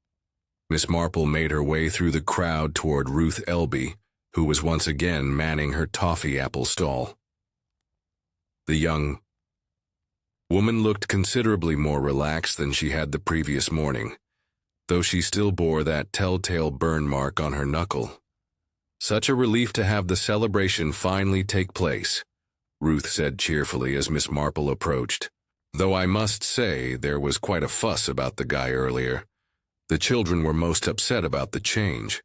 Miss Marple made her way through the crowd toward Ruth Elby, who was once again manning her toffee apple stall. The young woman looked considerably more relaxed than she had the previous morning, though she still bore that telltale burn mark on her knuckle. "Such a relief to have the celebration finally take place," Ruth said cheerfully as Miss Marple approached. "Though I must say there was quite a fuss about the guy earlier. The children were most upset about the change."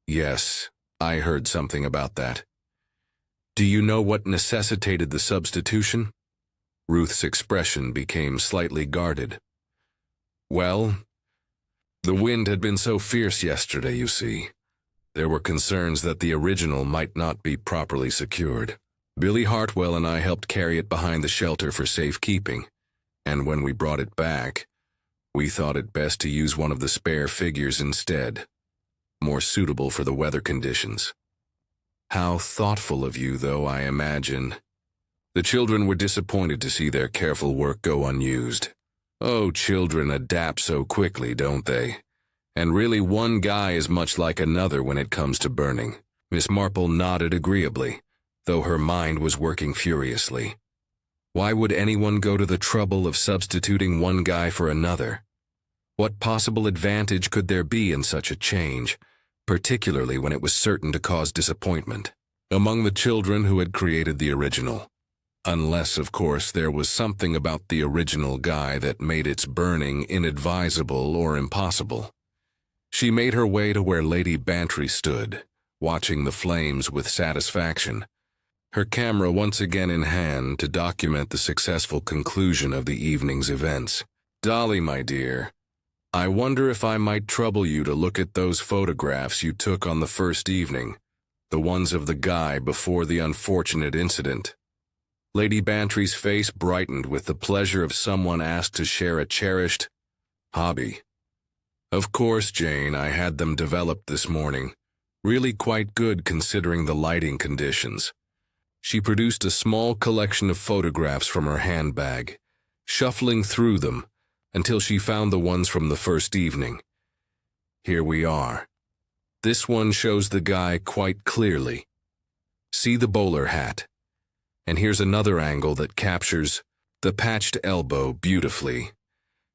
"Yes, I heard something about that." "Do you know what necessitated the substitution?" Ruth's expression became slightly guarded. "Well, the wind had been so fierce yesterday, you see. There were concerns that the original might not be properly secured. Billy Hartwell and I helped carry it behind the shelter for safekeeping, and when we brought it back, we thought it best to use one of the spare figures instead, more suitable for the weather conditions." "How thoughtful of you, though, I imagine." The children were disappointed to see their careful work go unused. Oh, children adapt so quickly, don't they? And really one guy is much like another when it comes to burning. Miss Marple nodded agreeably, though her mind was working furiously. Why would anyone go to the trouble of substituting one guy for another? What possible advantage could there be in such a change, particularly when it was certain to cause disappointment among the children who had created the original? Unless, of course, there was something about the original guy that made its burning inadvisable or impossible. She made her way to where Lady Bantry stood, watching the flames with satisfaction, her camera once again in hand to document the successful conclusion of the evening's events. "Dolly, my dear, I wonder if I might trouble you to look at those photographs you took on the first evening, the ones of the guy before the unfortunate incident." Lady Bantry's face brightened with the pleasure of someone asked to share a cherished hobby. "Of course, Jane, I had them developed this morning. Really quite good considering the lighting conditions." She produced a small collection of photographs from her handbag, shuffling through them until she found the ones from the first evening. "Here we are. This one shows the guy quite clearly. See the bowler hat? And here's another angle that captures the patched elbow beautifully."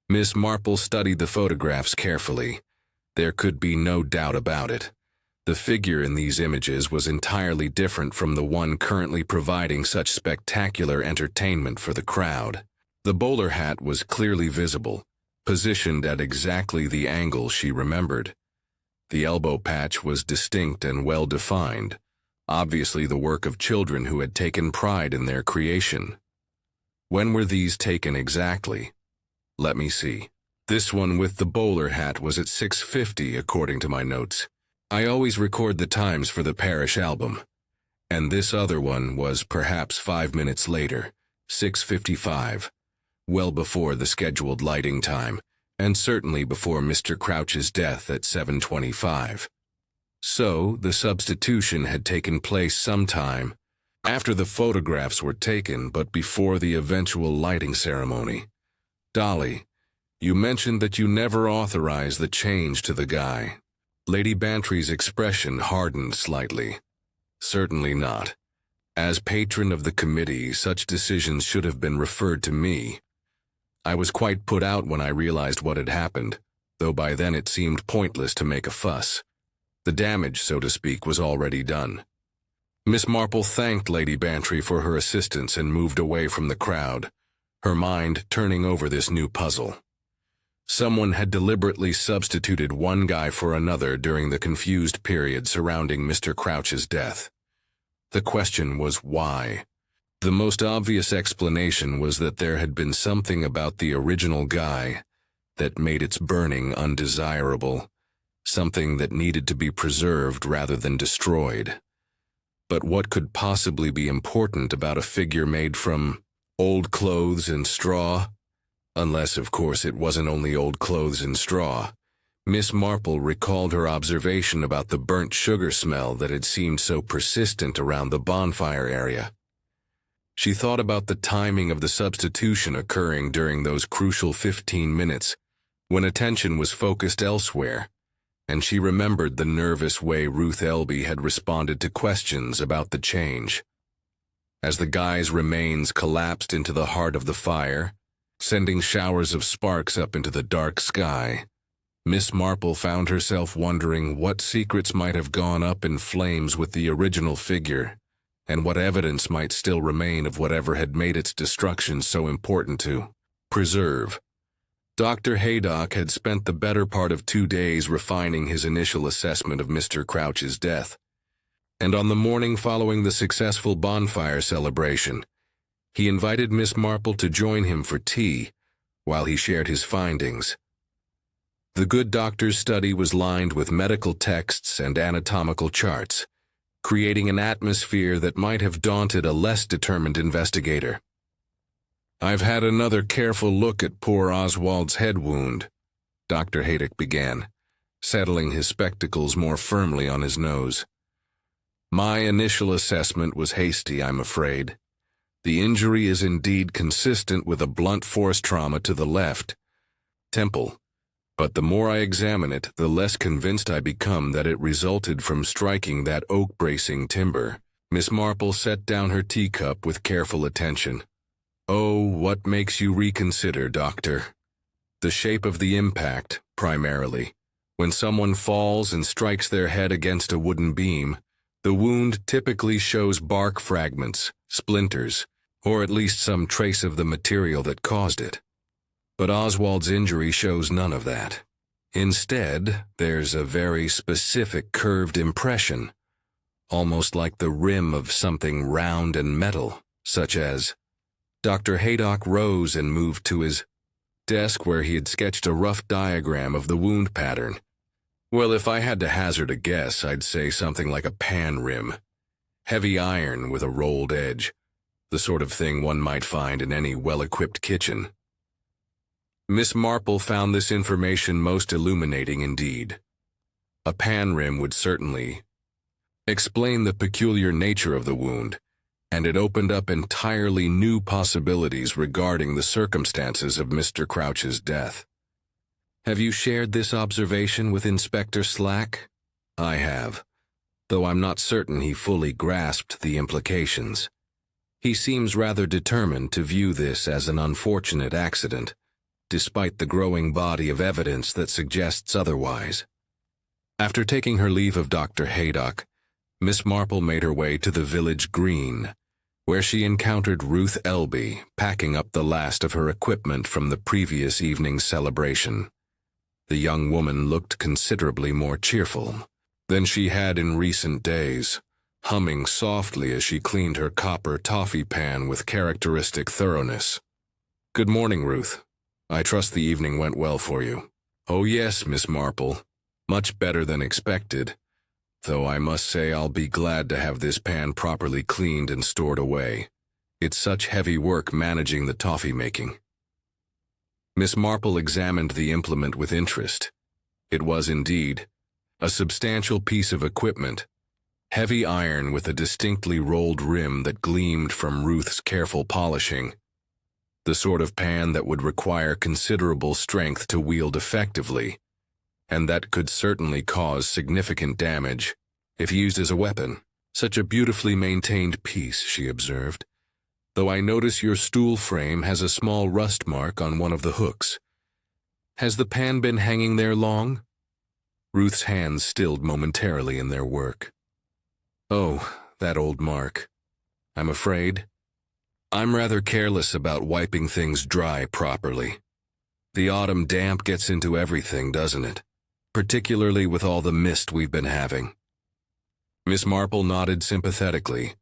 Miss Marple studied the photographs carefully. There could be no doubt about it. The figure in these images was entirely different from the one currently providing such spectacular entertainment for the crowd. The bowler hat was clearly visible, positioned at exactly the angle she remembered. The elbow patch was distinct and well-defined, obviously the work of children who had taken pride in their creation. When were these taken exactly? Let me see. This one with the bowler hat was at 6:50 according to my notes. I always record the times for the parish album. And this other one was perhaps 5 minutes later, 6:55, well before the scheduled lighting time, and certainly before Mr. Crouch's death at 7:25. So, the substitution had taken place sometime After the photographs were taken, but before the eventual lighting ceremony. Dolly, you mentioned that you never authorized the change to the guy. Lady Bantry's expression hardened slightly. Certainly not. As patron of the committee, such decisions should have been referred to me. I was quite put out when I realized what had happened, though by then it seemed pointless to make a fuss. The damage, so to speak, was already done. Miss Marple thanked Lady Bantry for her assistance and moved away from the crowd, her mind turning over this new puzzle. Someone had deliberately substituted one guy for another during the confused period surrounding Mr. Crouch's death. The question was why. The most obvious explanation was that there had been something about the original guy that made its burning undesirable, something that needed to be preserved rather than destroyed. But what could possibly be important about a figure made from old clothes and straw? Unless, of course, it wasn't only old clothes and straw. Miss Marple recalled her observation about the burnt sugar smell that had seemed so persistent around the bonfire area. She thought about the timing of the substitution occurring during those crucial 15 minutes, when attention was focused elsewhere, and she remembered the nervous way Ruth Elby had responded to questions about the change. As the guy's remains collapsed into the heart of the fire, sending showers of sparks up into the dark sky, Miss Marple found herself wondering what secrets might have gone up in flames with the original figure, and what evidence might still remain of whatever had made its destruction so important to preserve. Dr. Haydock had spent the better part of 2 days refining his initial assessment of Mr. Crouch's death, and on the morning following the successful bonfire celebration, he invited Miss Marple to join him for tea while he shared his findings. The good doctor's study was lined with medical texts and anatomical charts, creating an atmosphere that might have daunted a less determined investigator. "I've had another careful look at poor Oswald's head wound," Dr. Haydock began, settling his spectacles more firmly on his nose. "My initial assessment was hasty, I'm afraid. The injury is indeed consistent with a blunt force trauma to the left temple, but the more I examine it, the less convinced I become that it resulted from striking that oak-bracing timber." Miss Marple set down her teacup with careful attention. "Oh, what makes you reconsider, Doctor?" "The shape of the impact, primarily. When someone falls and strikes their head against a wooden beam, the wound typically shows bark fragments, splinters, or at least some trace of the material that caused it. But Oswald's injury shows none of that. Instead, there's a very specific curved impression, almost like the rim of something round and metal, such as..." Dr. Haydock rose and moved to his desk where he had sketched a rough diagram of the wound pattern. "Well, if I had to hazard a guess, I'd say something like a pan rim. Heavy iron with a rolled edge, the sort of thing one might find in any well-equipped kitchen." Miss Marple found this information most illuminating indeed. A pan rim would certainly explain the peculiar nature of the wound, and it opened up entirely new possibilities regarding the circumstances of Mr. Crouch's death. "Have you shared this observation with Inspector Slack?" "I have, though I'm not certain he fully grasped the implications. He seems rather determined to view this as an unfortunate accident, despite the growing body of evidence that suggests otherwise." After taking her leave of Dr. Haydock, Miss Marple made her way to the village green, where she encountered Ruth Elby packing up the last of her equipment from the previous evening's celebration. The young woman looked considerably more cheerful than she had in recent days, humming softly as she cleaned her copper toffee pan with characteristic thoroughness. "Good morning, Ruth. I trust the evening went well for you." "Oh yes, Miss Marple. Much better than expected. Though I must say I'll be glad to have this pan properly cleaned and stored away. It's such heavy work managing the toffee making." Miss Marple examined the implement with interest. It was indeed a substantial piece of equipment, Heavy iron with a distinctly rolled rim that gleamed from Ruth's careful polishing. The sort of pan that would require considerable strength to wield effectively, and that could certainly cause significant damage if used as a weapon. Such a beautifully maintained piece, she observed, though I notice your stool frame has a small rust mark on one of the hooks. Has the pan been hanging there long? Ruth's hands stilled momentarily in their work. Oh, that old mark. I'm afraid. I'm rather careless about wiping things dry properly. The autumn damp gets into everything, doesn't it? Particularly with all the mist we've been having. Miss Marple nodded sympathetically,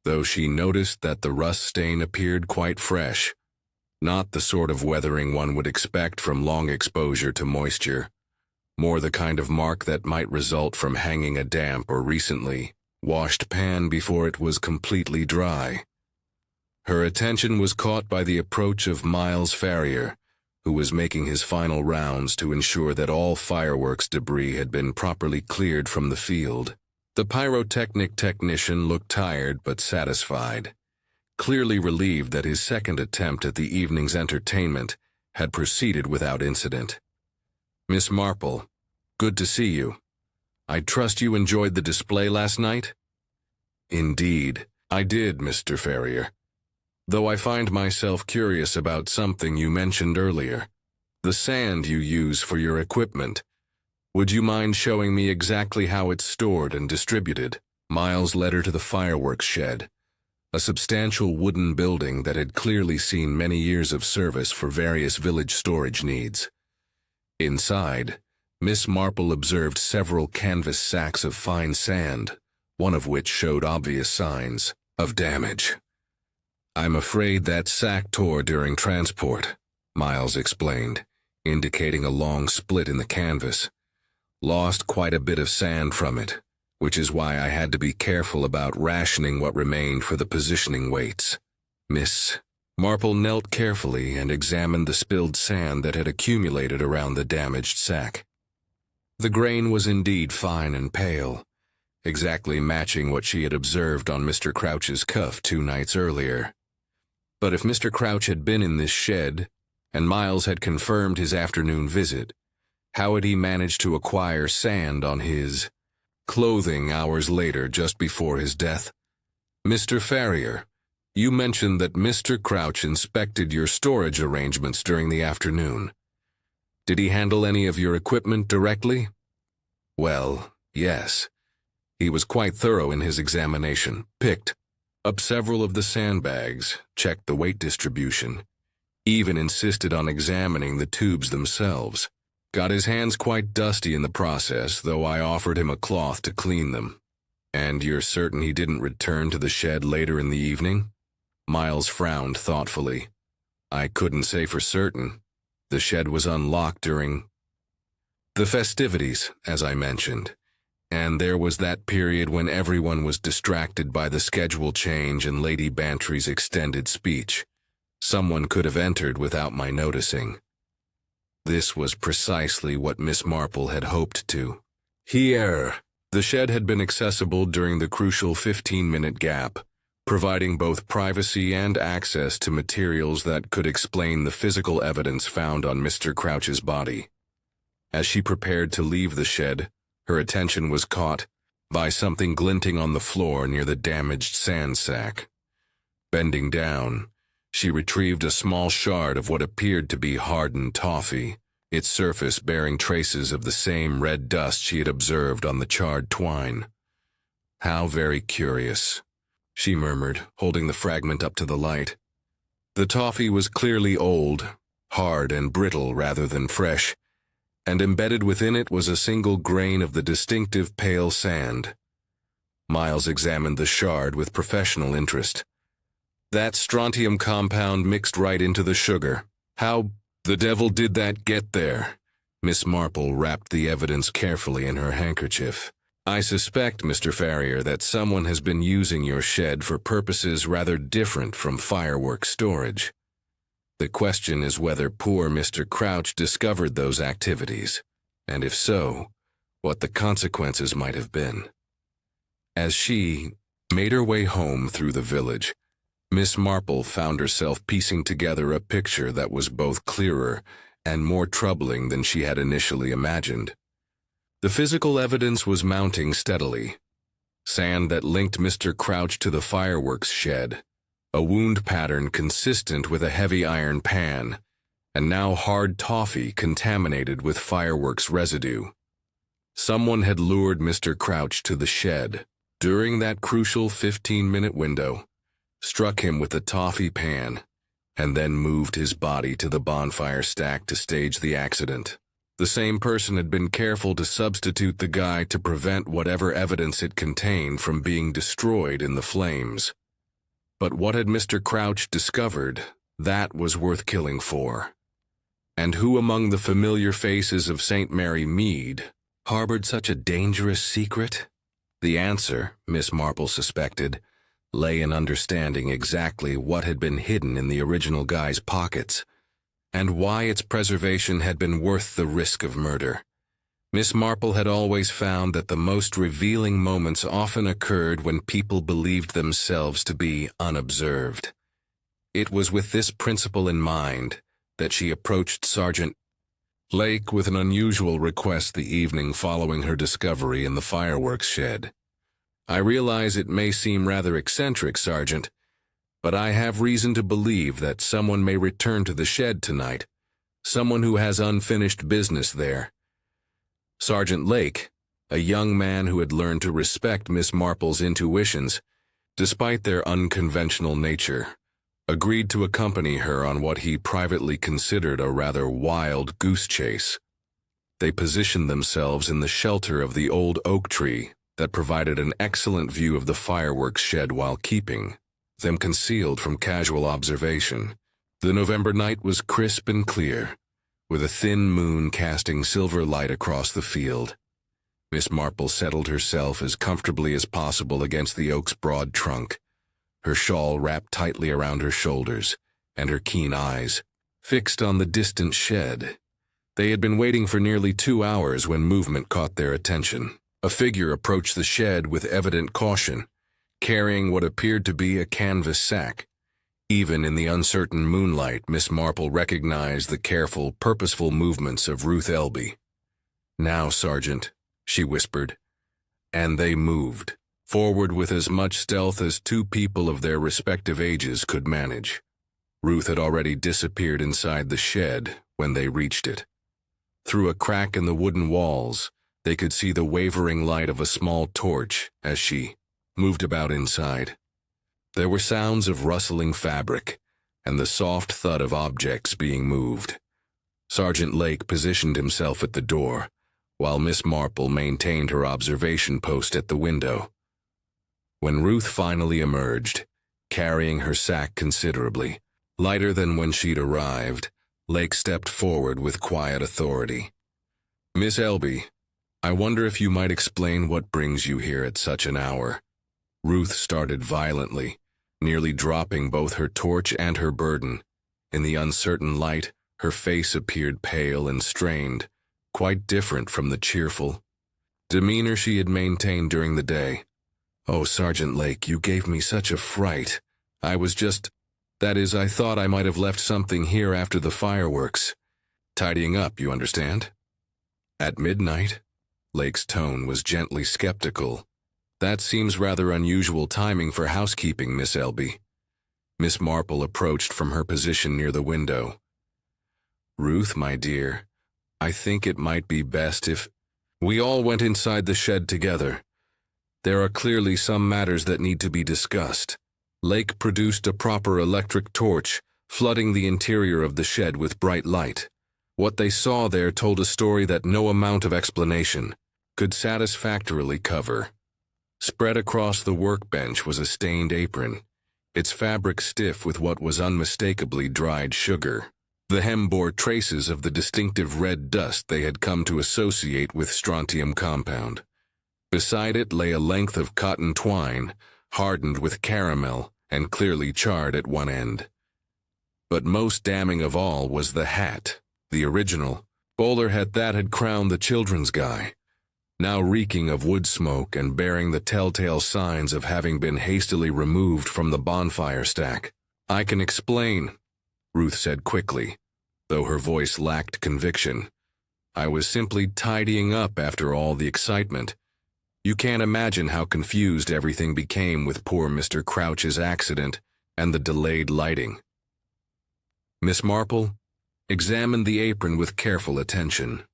though she noticed that the rust stain appeared quite fresh, not the sort of weathering one would expect from long exposure to moisture, more the kind of mark that might result from hanging a damp or recently washed pan before it was completely dry. Her attention was caught by the approach of Miles Ferrier, who was making his final rounds to ensure that all fireworks debris had been properly cleared from the field. The pyrotechnic technician looked tired but satisfied, clearly relieved that his second attempt at the evening's entertainment had proceeded without incident. Miss Marple, good to see you. I trust you enjoyed the display last night? Indeed, I did, Mr. Ferrier. Though I find myself curious about something you mentioned earlier. The sand you use for your equipment. Would you mind showing me exactly how it's stored and distributed? Miles led her to the fireworks shed, a substantial wooden building that had clearly seen many years of service for various village storage needs. Inside, Miss Marple observed several canvas sacks of fine sand, one of which showed obvious signs of damage. I'm afraid that sack tore during transport, Miles explained, indicating a long split in the canvas. Lost quite a bit of sand from it, which is why I had to be careful about rationing what remained for the positioning weights. Miss Marple knelt carefully and examined the spilled sand that had accumulated around the damaged sack. The grain was indeed fine and pale, exactly matching what she had observed on Mr. Crouch's cuff 2 nights earlier. But if Mr. Crouch had been in this shed, and Miles had confirmed his afternoon visit, how had he managed to acquire sand on his clothing hours later, just before his death? Mr. Ferrier, you mentioned that Mr. Crouch inspected your storage arrangements during the afternoon. Did he handle any of your equipment directly? Well, yes. He was quite thorough in his examination, picked up several of the sandbags, checked the weight distribution, even insisted on examining the tubes themselves. Got his hands quite dusty in the process, though I offered him a cloth to clean them. And you're certain he didn't return to the shed later in the evening? Miles frowned thoughtfully. I couldn't say for certain. The shed was unlocked during the festivities, as I mentioned, and there was that period when everyone was distracted by the schedule change and Lady Bantry's extended speech. Someone could have entered without my noticing. This was precisely what Miss Marple had hoped to. Here, the shed had been accessible during the crucial 15-minute gap, providing both privacy and access to materials that could explain the physical evidence found on Mr. Crouch's body. As she prepared to leave the shed, her attention was caught by something glinting on the floor near the damaged sand sack. Bending down, she retrieved a small shard of what appeared to be hardened toffee, its surface bearing traces of the same red dust she had observed on the charred twine. How very curious, she murmured, holding the fragment up to the light. The toffee was clearly old, hard and brittle rather than fresh, and embedded within it was a single grain of the distinctive pale sand. Miles examined the shard with professional interest. That strontium compound mixed right into the sugar. How the devil did that get there? Miss Marple wrapped the evidence carefully in her handkerchief. I suspect, Mr. Ferrier, that someone has been using your shed for purposes rather different from fireworks storage. The question is whether poor Mr. Crouch discovered those activities, and if so, what the consequences might have been. As she made her way home through the village, Miss Marple found herself piecing together a picture that was both clearer and more troubling than she had initially imagined. The physical evidence was mounting steadily. Sand that linked Mr. Crouch to the fireworks shed, a wound pattern consistent with a heavy iron pan, and now hard toffee contaminated with fireworks residue. Someone had lured Mr. Crouch to the shed during that crucial 15-minute window, struck him with the toffee pan, and then moved his body to the bonfire stack to stage the accident. The same person had been careful to substitute the guy to prevent whatever evidence it contained from being destroyed in the flames. But what had Mr. Crouch discovered? That was worth killing for. And who among the familiar faces of St. Mary Mead harbored such a dangerous secret? The answer, Miss Marple suspected, lay in understanding exactly what had been hidden in the original guy's pockets, and why its preservation had been worth the risk of murder. Miss Marple had always found that the most revealing moments often occurred when people believed themselves to be unobserved. It was with this principle in mind that she approached Sergeant Lake with an unusual request the evening following her discovery in the fireworks shed. "I realize it may seem rather eccentric, Sergeant, but I have reason to believe that someone may return to the shed tonight, someone who has unfinished business there." Sergeant Lake, a young man who had learned to respect Miss Marple's intuitions, despite their unconventional nature, agreed to accompany her on what he privately considered a rather wild goose chase. They positioned themselves in the shelter of the old oak tree that provided an excellent view of the fireworks shed while keeping them concealed from casual observation. The November night was crisp and clear, with a thin moon casting silver light across the field. Miss Marple settled herself as comfortably as possible against the oak's broad trunk, her shawl wrapped tightly around her shoulders, and her keen eyes fixed on the distant shed. They had been waiting for nearly 2 hours when movement caught their attention. A figure approached the shed with evident caution, carrying what appeared to be a canvas sack. Even in the uncertain moonlight, Miss Marple recognized the careful, purposeful movements of Ruth Elby. "Now, Sergeant," she whispered, and they moved forward with as much stealth as two people of their respective ages could manage. Ruth had already disappeared inside the shed when they reached it. Through a crack in the wooden walls, they could see the wavering light of a small torch as she moved about inside. There were sounds of rustling fabric and the soft thud of objects being moved. Sergeant Lake positioned himself at the door, while Miss Marple maintained her observation post at the window. When Ruth finally emerged, carrying her sack considerably lighter than when she'd arrived, Lake stepped forward with quiet authority. "Miss Elby, I wonder if you might explain what brings you here at such an hour." Ruth started violently, nearly dropping both her torch and her burden. In the uncertain light, her face appeared pale and strained, quite different from the cheerful demeanor she had maintained during the day. "Oh, Sergeant Lake, you gave me such a fright. I was just... that is, I thought I might have left something here after the fireworks. Tidying up, you understand?" "At midnight?" Lake's tone was gently skeptical. "That seems rather unusual timing for housekeeping, Miss Elby." Miss Marple approached from her position near the window. "Ruth, my dear, I think it might be best if we all went inside the shed together. There are clearly some matters that need to be discussed." Lake produced a proper electric torch, flooding the interior of the shed with bright light. What they saw there told a story that no amount of explanation could satisfactorily cover. Spread across the workbench was a stained apron, its fabric stiff with what was unmistakably dried sugar. The hem bore traces of the distinctive red dust they had come to associate with strontium compound. Beside it lay a length of cotton twine, hardened with caramel and clearly charred at one end. But most damning of all was the hat, the original bowler hat that had crowned the children's guy. now reeking of wood smoke and bearing the telltale signs of having been hastily removed from the bonfire stack. "I can explain," Ruth said quickly, though her voice lacked conviction. "I was simply tidying up after all the excitement. You can't imagine how confused everything became with poor Mr. Crouch's accident and the delayed lighting." Miss Marple examined the apron with careful attention.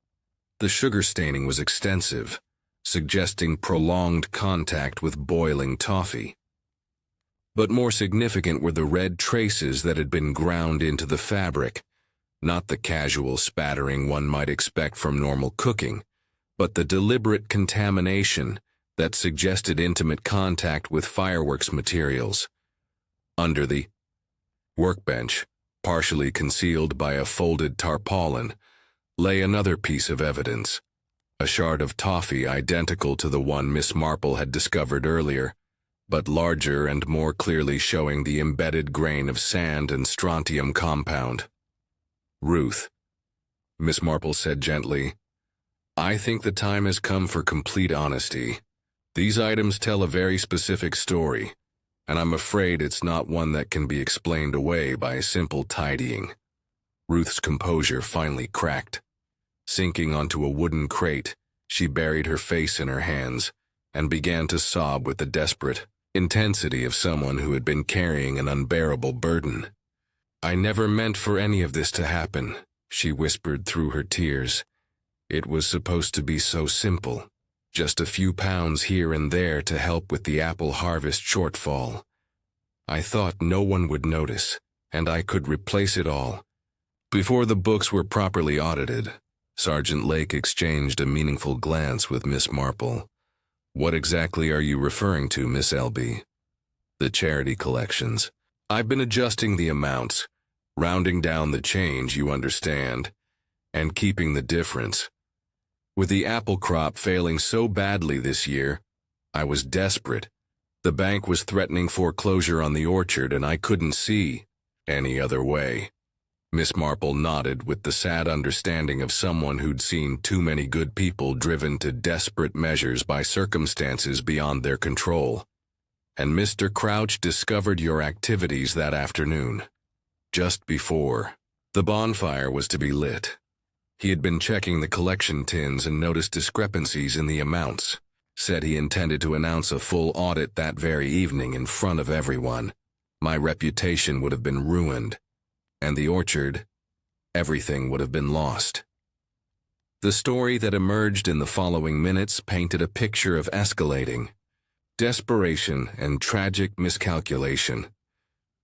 The sugar staining was extensive, suggesting prolonged contact with boiling toffee. But more significant were the red traces that had been ground into the fabric, not the casual spattering one might expect from normal cooking, but the deliberate contamination that suggested intimate contact with fireworks materials. Under the workbench, partially concealed by a folded tarpaulin, lay another piece of evidence, a shard of toffee identical to the one Miss Marple had discovered earlier, but larger and more clearly showing the embedded grain of sand and strontium compound. "Ruth," Miss Marple said gently, "I think the time has come for complete honesty. These items tell a very specific story, and I'm afraid it's not one that can be explained away by simple tidying." Ruth's composure finally cracked. Sinking onto a wooden crate, she buried her face in her hands and began to sob with the desperate intensity of someone who had been carrying an unbearable burden. "I never meant for any of this to happen," she whispered through her tears. "It was supposed to be so simple. Just a few pounds here and there to help with the apple harvest shortfall. I thought no one would notice, and I could replace it all." Before the books were properly audited, Sergeant Lake exchanged a meaningful glance with Miss Marple. "What exactly are you referring to, Miss Elby?" "The charity collections. I've been adjusting the amounts, rounding down the change, you understand, and keeping the difference. With the apple crop failing so badly this year, I was desperate. The bank was threatening foreclosure on the orchard, and I couldn't see any other way." Miss Marple nodded with the sad understanding of someone who'd seen too many good people driven to desperate measures by circumstances beyond their control. "And Mr. Crouch discovered your activities that afternoon, just before the bonfire was to be lit. He had been checking the collection tins and noticed discrepancies in the amounts. Said he intended to announce a full audit that very evening in front of everyone. My reputation would have been ruined, and the orchard, everything would have been lost." The story that emerged in the following minutes painted a picture of escalating desperation and tragic miscalculation.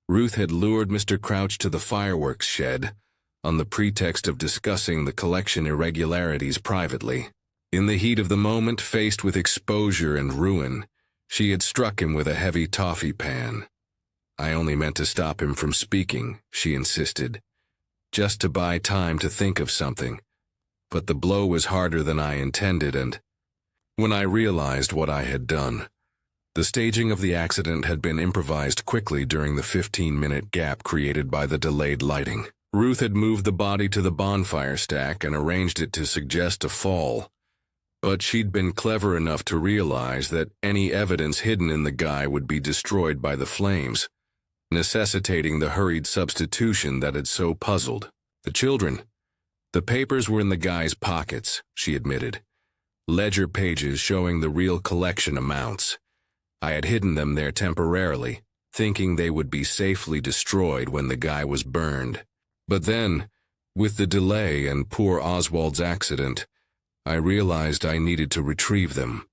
Ruth had lured Mr. Crouch to the fireworks shed on the pretext of discussing the collection irregularities privately. In the heat of the moment, faced with exposure and ruin, she had struck him with a heavy toffee pan. "I only meant to stop him from speaking," she insisted, "just to buy time to think of something. But the blow was harder than I intended, and when I realized what I had done." The staging of the accident had been improvised quickly during the 15-minute gap created by the delayed lighting. Ruth had moved the body to the bonfire stack and arranged it to suggest a fall, but she'd been clever enough to realize that any evidence hidden in the guy would be destroyed by the flames, necessitating the hurried substitution that had so puzzled the children. "The papers were in the guy's pockets," she admitted. "Ledger pages showing the real collection amounts. I had hidden them there temporarily, thinking they would be safely destroyed when the guy was burned. But then, with the delay and poor Oswald's accident, I realized I needed to retrieve them."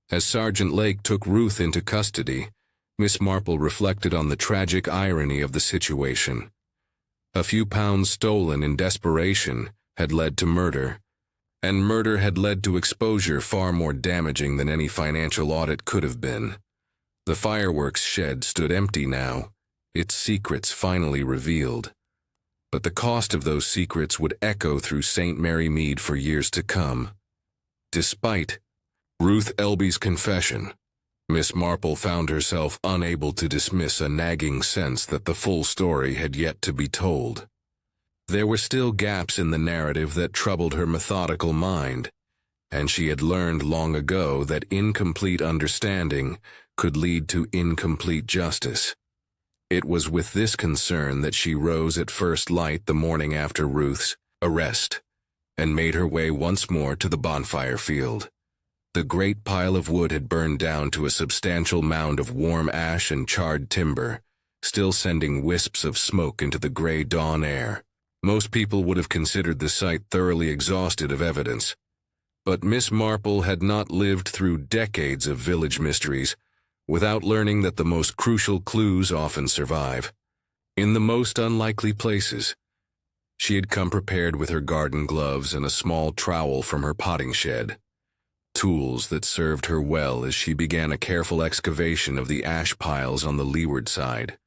As Sergeant Lake took Ruth into custody, Miss Marple reflected on the tragic irony of the situation. A few pounds stolen in desperation had led to murder, and murder had led to exposure far more damaging than any financial audit could have been. The fireworks shed stood empty now, its secrets finally revealed. But the cost of those secrets would echo through St. Mary Mead for years to come. Despite Ruth Elby's confession, Miss Marple found herself unable to dismiss a nagging sense that the full story had yet to be told. There were still gaps in the narrative that troubled her methodical mind, and she had learned long ago that incomplete understanding could lead to incomplete justice. It was with this concern that she rose at first light the morning after Ruth's arrest, and made her way once more to the bonfire field. The great pile of wood had burned down to a substantial mound of warm ash and charred timber, still sending wisps of smoke into the gray dawn air. Most people would have considered the site thoroughly exhausted of evidence. But Miss Marple had not lived through decades of village mysteries without learning that the most crucial clues often survive, in the most unlikely places. She had come prepared with her garden gloves and a small trowel from her potting shed, tools that served her well as she began a careful excavation of the ash piles on the leeward side,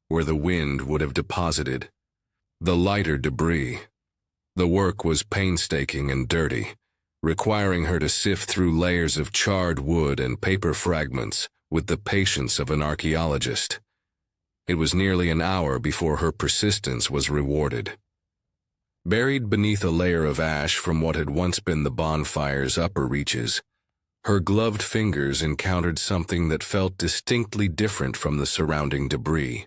where the wind would have deposited the lighter debris. The work was painstaking and dirty, requiring her to sift through layers of charred wood and paper fragments with the patience of an archaeologist. It was nearly an hour before her persistence was rewarded. Buried beneath a layer of ash from what had once been the bonfire's upper reaches, her gloved fingers encountered something that felt distinctly different from the surrounding debris.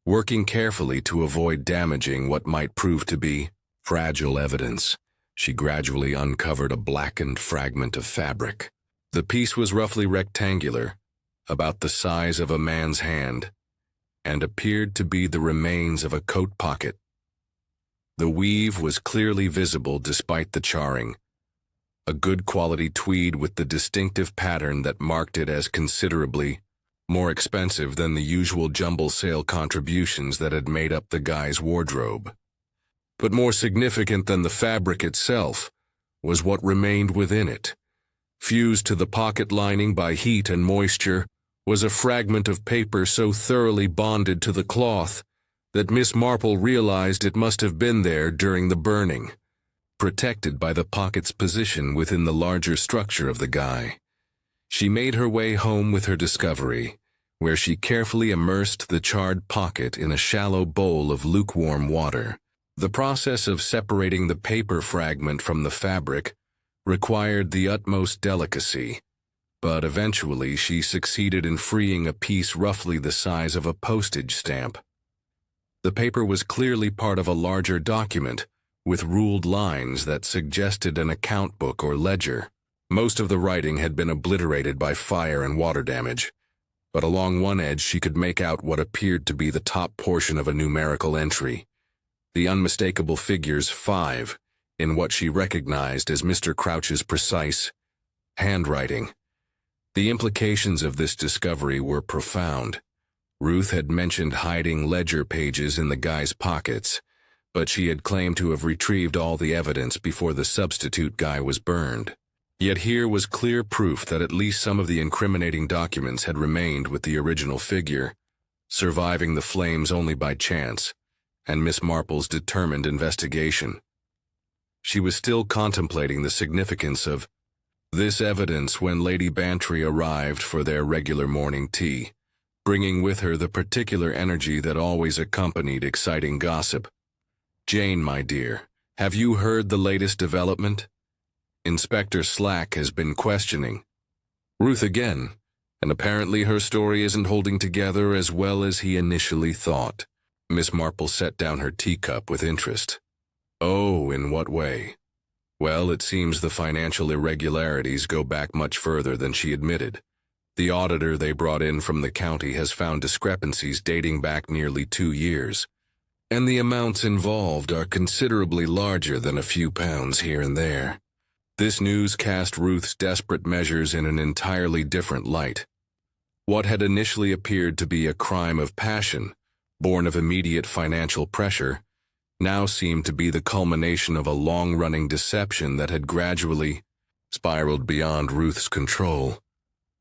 Working carefully to avoid damaging what might prove to be fragile evidence, she gradually uncovered a blackened fragment of fabric. The piece was roughly rectangular, about the size of a man's hand, and appeared to be the remains of a coat pocket. The weave was clearly visible despite the charring, a good quality tweed with the distinctive pattern that marked it as considerably more expensive than the usual jumble sale contributions that had made up the guy's wardrobe. But more significant than the fabric itself was what remained within it. Fused to the pocket lining by heat and moisture was a fragment of paper so thoroughly bonded to the cloth that Miss Marple realized it must have been there during the burning, protected by the pocket's position within the larger structure of the guy. She made her way home with her discovery, where she carefully immersed the charred pocket in a shallow bowl of lukewarm water. The process of separating the paper fragment from the fabric required the utmost delicacy, but eventually she succeeded in freeing a piece roughly the size of a postage stamp. The paper was clearly part of a larger document, with ruled lines that suggested an account book or ledger. Most of the writing had been obliterated by fire and water damage, but along one edge she could make out what appeared to be the top portion of a numerical entry, the unmistakable figures 5, in what she recognized as Mr. Crouch's precise handwriting. The implications of this discovery were profound. Ruth had mentioned hiding ledger pages in the guy's pockets, but she had claimed to have retrieved all the evidence before the substitute guy was burned. Yet here was clear proof that at least some of the incriminating documents had remained with the original figure, surviving the flames only by chance and Miss Marple's determined investigation. She was still contemplating the significance of this evidence when Lady Bantry arrived for their regular morning tea, bringing with her the particular energy that always accompanied exciting gossip. "Jane, my dear, have you heard the latest development? Inspector Slack has been questioning Ruth again, and apparently her story isn't holding together as well as he initially thought." Miss Marple set down her teacup with interest. "Oh, in what way?" "Well, it seems the financial irregularities go back much further than she admitted. The auditor they brought in from the county has found discrepancies dating back nearly 2 years, and the amounts involved are considerably larger than a few pounds here and there." This news cast Ruth's desperate measures in an entirely different light. What had initially appeared to be a crime of passion, born of immediate financial pressure, now seemed to be the culmination of a long-running deception that had gradually spiraled beyond Ruth's control.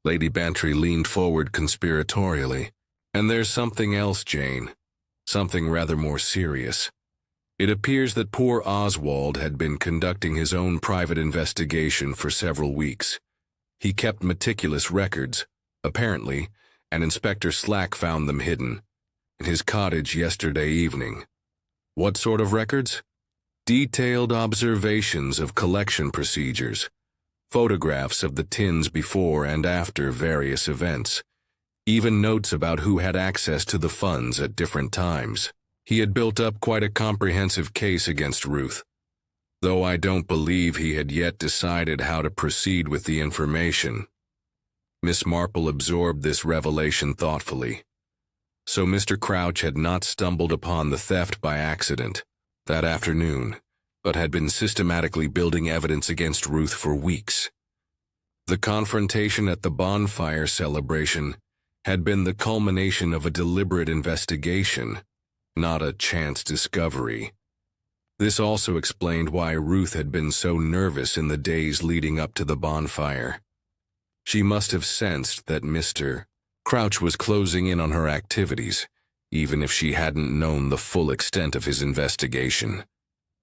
Lady Bantry leaned forward conspiratorially. "And there's something else, Jane. Something rather more serious. It appears that poor Oswald had been conducting his own private investigation for several weeks. He kept meticulous records, apparently, and Inspector Slack found them hidden in his cottage yesterday evening." "What sort of records?" "Detailed observations of collection procedures. photographs of the tins before and after various events, even notes about who had access to the funds at different times. He had built up quite a comprehensive case against Ruth, though I don't believe he had yet decided how to proceed with the information. Miss Marple absorbed this revelation thoughtfully. So Mr. Crouch had not stumbled upon the theft by accident that afternoon, but had been systematically building evidence against Ruth for weeks. The confrontation at the bonfire celebration had been the culmination of a deliberate investigation, not a chance discovery. This also explained why Ruth had been so nervous in the days leading up to the bonfire. She must have sensed that Mr. Crouch was closing in on her activities, even if she hadn't known the full extent of his investigation.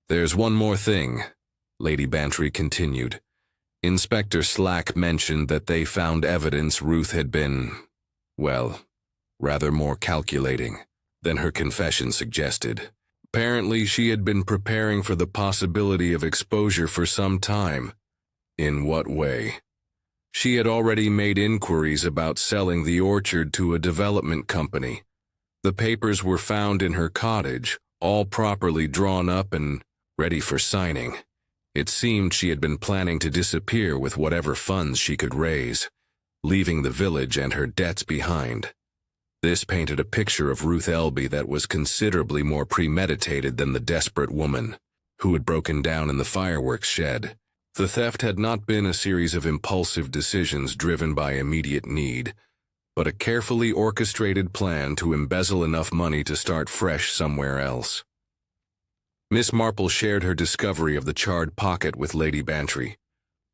"There's one more thing," Lady Bantry continued. "Inspector Slack mentioned that they found evidence Ruth had been, well, rather more calculating than her confession suggested. Apparently, she had been preparing for the possibility of exposure for some time." "In what way?" "She had already made inquiries about selling the orchard to a development company. The papers were found in her cottage, all properly drawn up and ready for signing. It seemed she had been planning to disappear with whatever funds she could raise, leaving the village and her debts behind." This painted a picture of Ruth Elby that was considerably more premeditated than the desperate woman who had broken down in the fireworks shed. The theft had not been a series of impulsive decisions driven by immediate need, but a carefully orchestrated plan to embezzle enough money to start fresh somewhere else. Miss Marple shared her discovery of the charred pocket with Lady Bantry,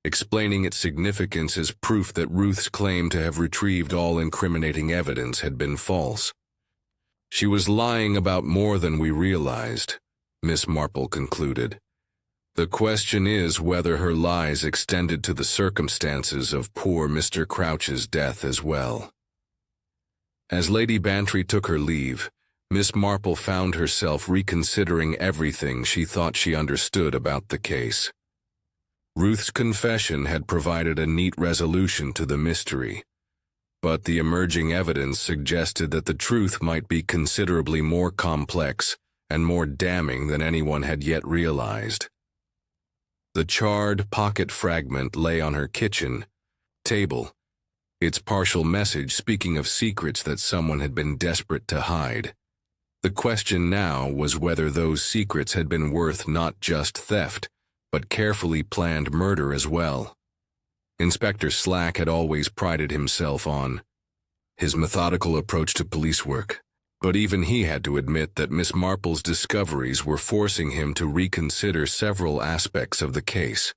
explaining its significance as proof that Ruth's claim to have retrieved all incriminating evidence had been false. "She was lying about more than we realized," Miss Marple concluded. "The question is whether her lies extended to the circumstances of poor Mr. Crouch's death as well." As Lady Bantry took her leave, Miss Marple found herself reconsidering everything she thought she understood about the case. Ruth's confession had provided a neat resolution to the mystery, but the emerging evidence suggested that the truth might be considerably more complex and more damning than anyone had yet realized. The charred pocket fragment lay on her kitchen table, its partial message speaking of secrets that someone had been desperate to hide. The question now was whether those secrets had been worth not just theft, but carefully planned murder as well. Inspector Slack had always prided himself on his methodical approach to police work, but even he had to admit that Miss Marple's discoveries were forcing him to reconsider several aspects of the case.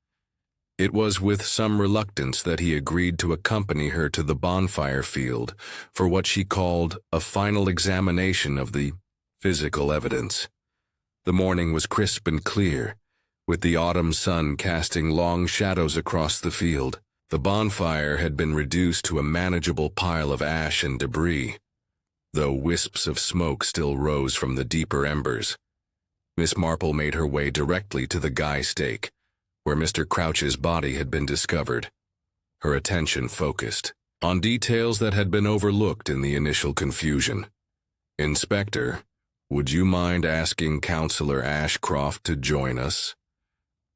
It was with some reluctance that he agreed to accompany her to the bonfire field for what she called a final examination of the physical evidence. The morning was crisp and clear, with the autumn sun casting long shadows across the field. The bonfire had been reduced to a manageable pile of ash and debris, though wisps of smoke still rose from the deeper embers. Miss Marple made her way directly to the guy stake, where Mr. Crouch's body had been discovered. Her attention focused on details that had been overlooked in the initial confusion. "Inspector, would you mind asking Counselor Ashcroft to join us?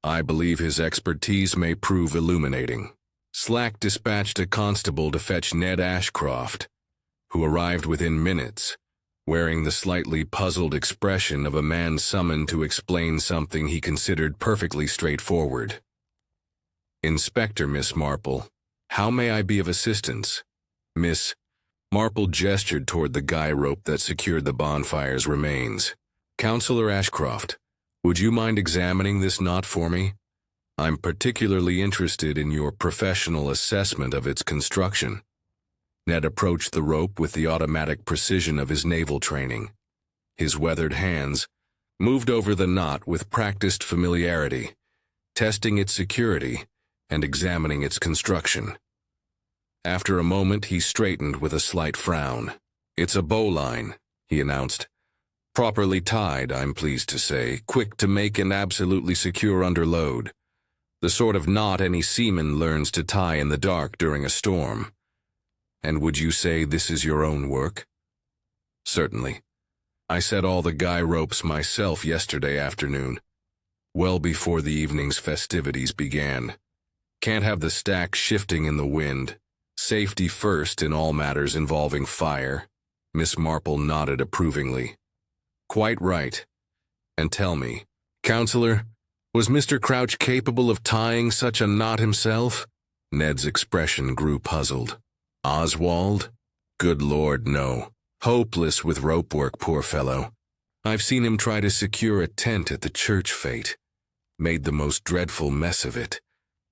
I believe his expertise may prove illuminating." Slack dispatched a constable to fetch Ned Ashcroft, who arrived within minutes, wearing the slightly puzzled expression of a man summoned to explain something he considered perfectly straightforward. "Inspector, Miss Marple, how may I be of assistance?" Miss Marple gestured toward the guy rope that secured the bonfire's remains. "Counselor Ashcroft, would you mind examining this knot for me? I'm particularly interested in your professional assessment of its construction." Ned approached the rope with the automatic precision of his naval training. His weathered hands moved over the knot with practiced familiarity, testing its security and examining its construction. After a moment, he straightened with a slight frown. "It's a bowline," he announced. "Properly tied, I'm pleased to say, quick to make and absolutely secure under load. The sort of knot any seaman learns to tie in the dark during a storm. And would you say this is your own work? Certainly. I set all the guy ropes myself yesterday afternoon, well before the evening's festivities began. Can't have the stack shifting in the wind. Safety first in all matters involving fire. Miss Marple nodded approvingly. Quite right. And tell me, Counselor, was Mr. Crouch capable of tying such a knot himself? Ned's expression grew puzzled. Oswald? Good Lord, no. Hopeless with rope work, poor fellow. I've seen him try to secure a tent at the church fete. Made the most dreadful mess of it.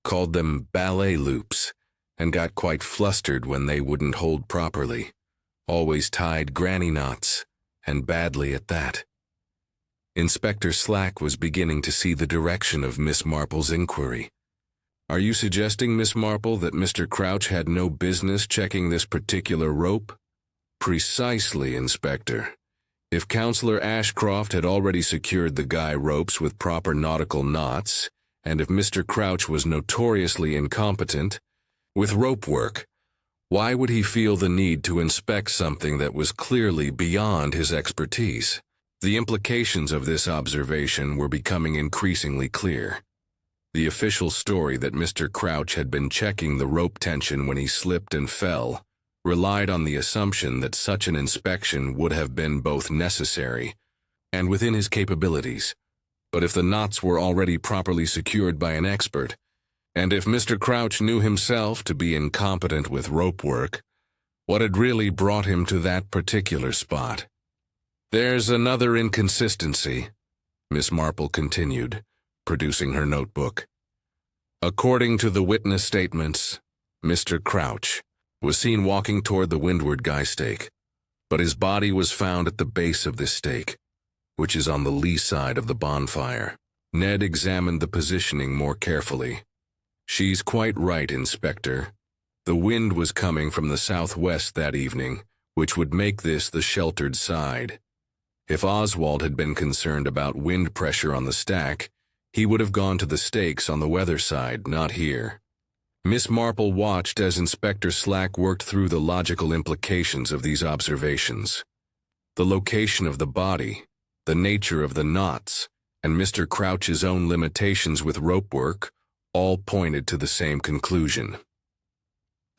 Called them ballet loops, and got quite flustered when they wouldn't hold properly. Always tied granny knots, and badly at that. Inspector Slack was beginning to see the direction of Miss Marple's inquiry. Are you suggesting, Miss Marple, that Mr. Crouch had no business checking this particular rope? Precisely, Inspector. If Counselor Ashcroft had already secured the guy ropes with proper nautical knots, and if Mr. Crouch was notoriously incompetent with rope work, why would he feel the need to inspect something that was clearly beyond his expertise? The implications of this observation were becoming increasingly clear. The official story that Mr. Crouch had been checking the rope tension when he slipped and fell relied on the assumption that such an inspection would have been both necessary and within his capabilities. But if the knots were already properly secured by an expert, and if Mr. Crouch knew himself to be incompetent with rope work, what had really brought him to that particular spot? There's another inconsistency, Miss Marple continued, producing her notebook. According to the witness statements, Mr. Crouch was seen walking toward the windward guy stake, but his body was found at the base of this stake, which is on the lee side of the bonfire. Ned examined the positioning more carefully. She's quite right, Inspector. The wind was coming from the southwest that evening, which would make this the sheltered side. If Oswald had been concerned about wind pressure on the stack, he would have gone to the stakes on the weather side, not here. Miss Marple watched as Inspector Slack worked through the logical implications of these observations. The location of the body, the nature of the knots, and Mr. Crouch's own limitations with rope work all pointed to the same conclusion.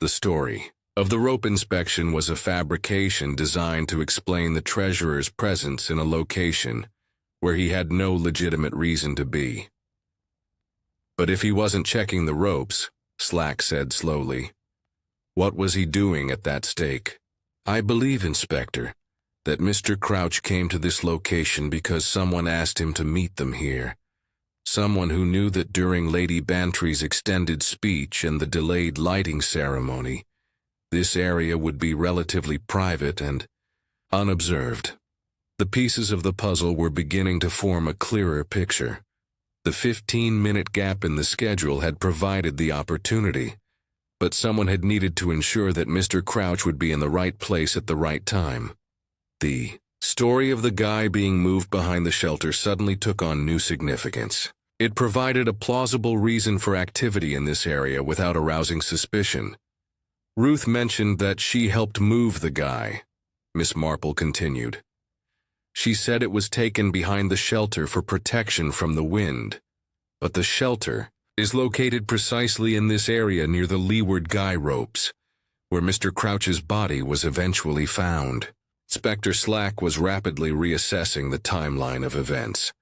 The story of the rope inspection was a fabrication designed to explain the treasurer's presence in a location where he had no legitimate reason to be. But if he wasn't checking the ropes, Slack said slowly, what was he doing at that stake? I believe, Inspector, that Mr. Crouch came to this location because someone asked him to meet them here. Someone who knew that during Lady Bantry's extended speech and the delayed lighting ceremony, this area would be relatively private and unobserved. The pieces of the puzzle were beginning to form a clearer picture. The 15-minute gap in the schedule had provided the opportunity, but someone had needed to ensure that Mr. Crouch would be in the right place at the right time. The story of the guy being moved behind the shelter suddenly took on new significance. It provided a plausible reason for activity in this area without arousing suspicion. Ruth mentioned that she helped move the guy, Miss Marple continued. She said it was taken behind the shelter for protection from the wind. But the shelter is located precisely in this area near the leeward guy ropes, where Mr. Crouch's body was eventually found. Inspector Slack was rapidly reassessing the timeline of events.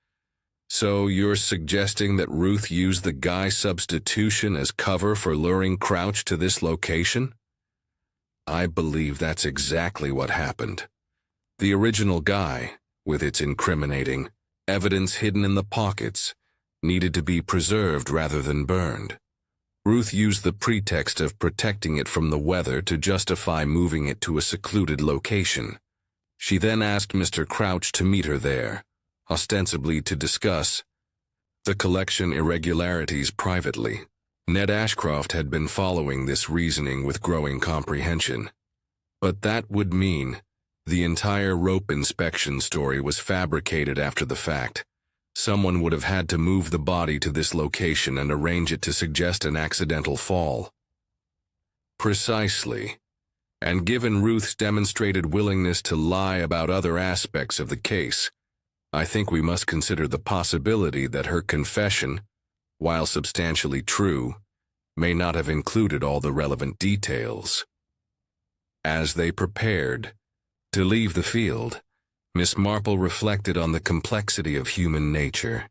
So you're suggesting that Ruth used the guy substitution as cover for luring Crouch to this location? I believe that's exactly what happened. The original guy, with its incriminating evidence hidden in the pockets, needed to be preserved rather than burned. Ruth used the pretext of protecting it from the weather to justify moving it to a secluded location. She then asked Mr. Crouch to meet her there, ostensibly to discuss the collection irregularities privately. Ned Ashcroft had been following this reasoning with growing comprehension. But that would mean the entire rope inspection story was fabricated after the fact, Someone would have had to move the body to this location and arrange it to suggest an accidental fall. Precisely. And given Ruth's demonstrated willingness to lie about other aspects of the case, I think we must consider the possibility that her confession, while substantially true, may not have included all the relevant details. As they prepared to leave the field, Miss Marple reflected on the complexity of human nature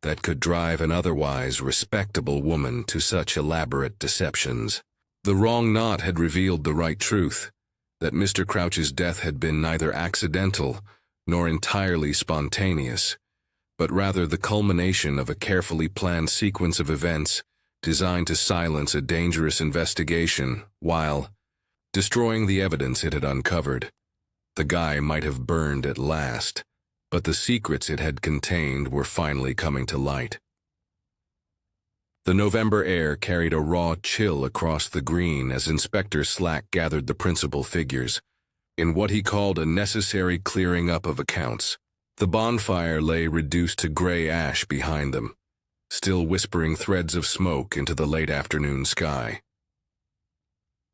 that could drive an otherwise respectable woman to such elaborate deceptions. The wrong knot had revealed the right truth, that Mr. Crouch's death had been neither accidental nor entirely spontaneous, but rather the culmination of a carefully planned sequence of events designed to silence a dangerous investigation while destroying the evidence it had uncovered. The guy might have burned at last, but the secrets it had contained were finally coming to light. The November air carried a raw chill across the green as Inspector Slack gathered the principal figures in what he called a necessary clearing up of accounts. The bonfire lay reduced to gray ash behind them, still whispering threads of smoke into the late afternoon sky.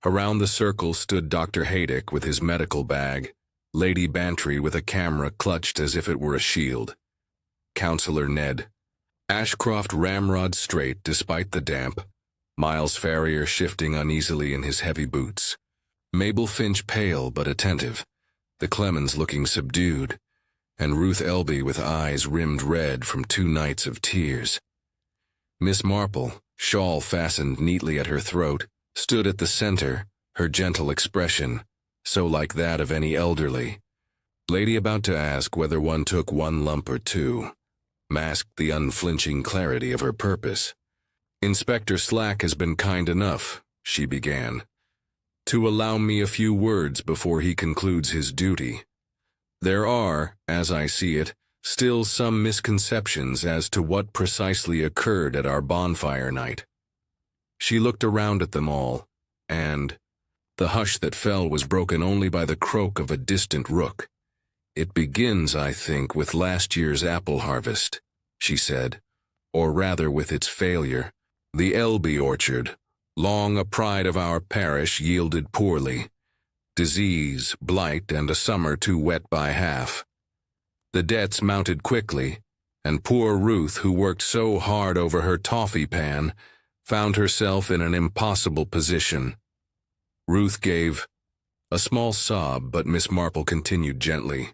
Around the circle stood Dr. Haydock with his medical bag, Lady Bantry with a camera clutched as if it were a shield, Counselor Ned, Ashcroft ramrod straight despite the damp, Miles Ferrier shifting uneasily in his heavy boots, Mabel Finch pale but attentive, the Clemens looking subdued, and Ruth Elby with eyes rimmed red from 2 nights of tears. Miss Marple, shawl fastened neatly at her throat, stood at the center, her gentle expression, so like that of any elderly lady about to ask whether one took 1 lump or 2, masked the unflinching clarity of her purpose. "Inspector Slack has been kind enough," she began, "to allow me a few words before he concludes his duty. There are, as I see it, still some misconceptions as to what precisely occurred at our bonfire night." She looked around at them all, and the hush that fell was broken only by the croak of a distant rook. "It begins, I think, with last year's apple harvest," she said, "or rather with its failure. The Elby orchard, long a pride of our parish, yielded poorly. Disease, blight, and a summer too wet by half. The debts mounted quickly, and poor Ruth, who worked so hard over her toffee pan, found herself in an impossible position." Ruth gave a small sob, but Miss Marple continued gently.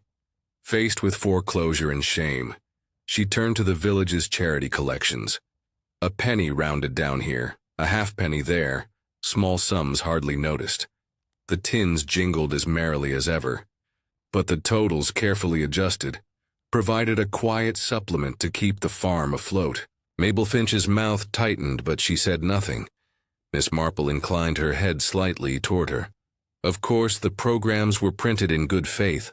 Faced with foreclosure and shame, she turned to the village's charity collections. A penny rounded down here, a halfpenny there, small sums hardly noticed. The tins jingled as merrily as ever, but the totals, carefully adjusted, provided a quiet supplement to keep the farm afloat. Mabel Finch's mouth tightened, but she said nothing. Miss Marple inclined her head slightly toward her. Of course, the programs were printed in good faith.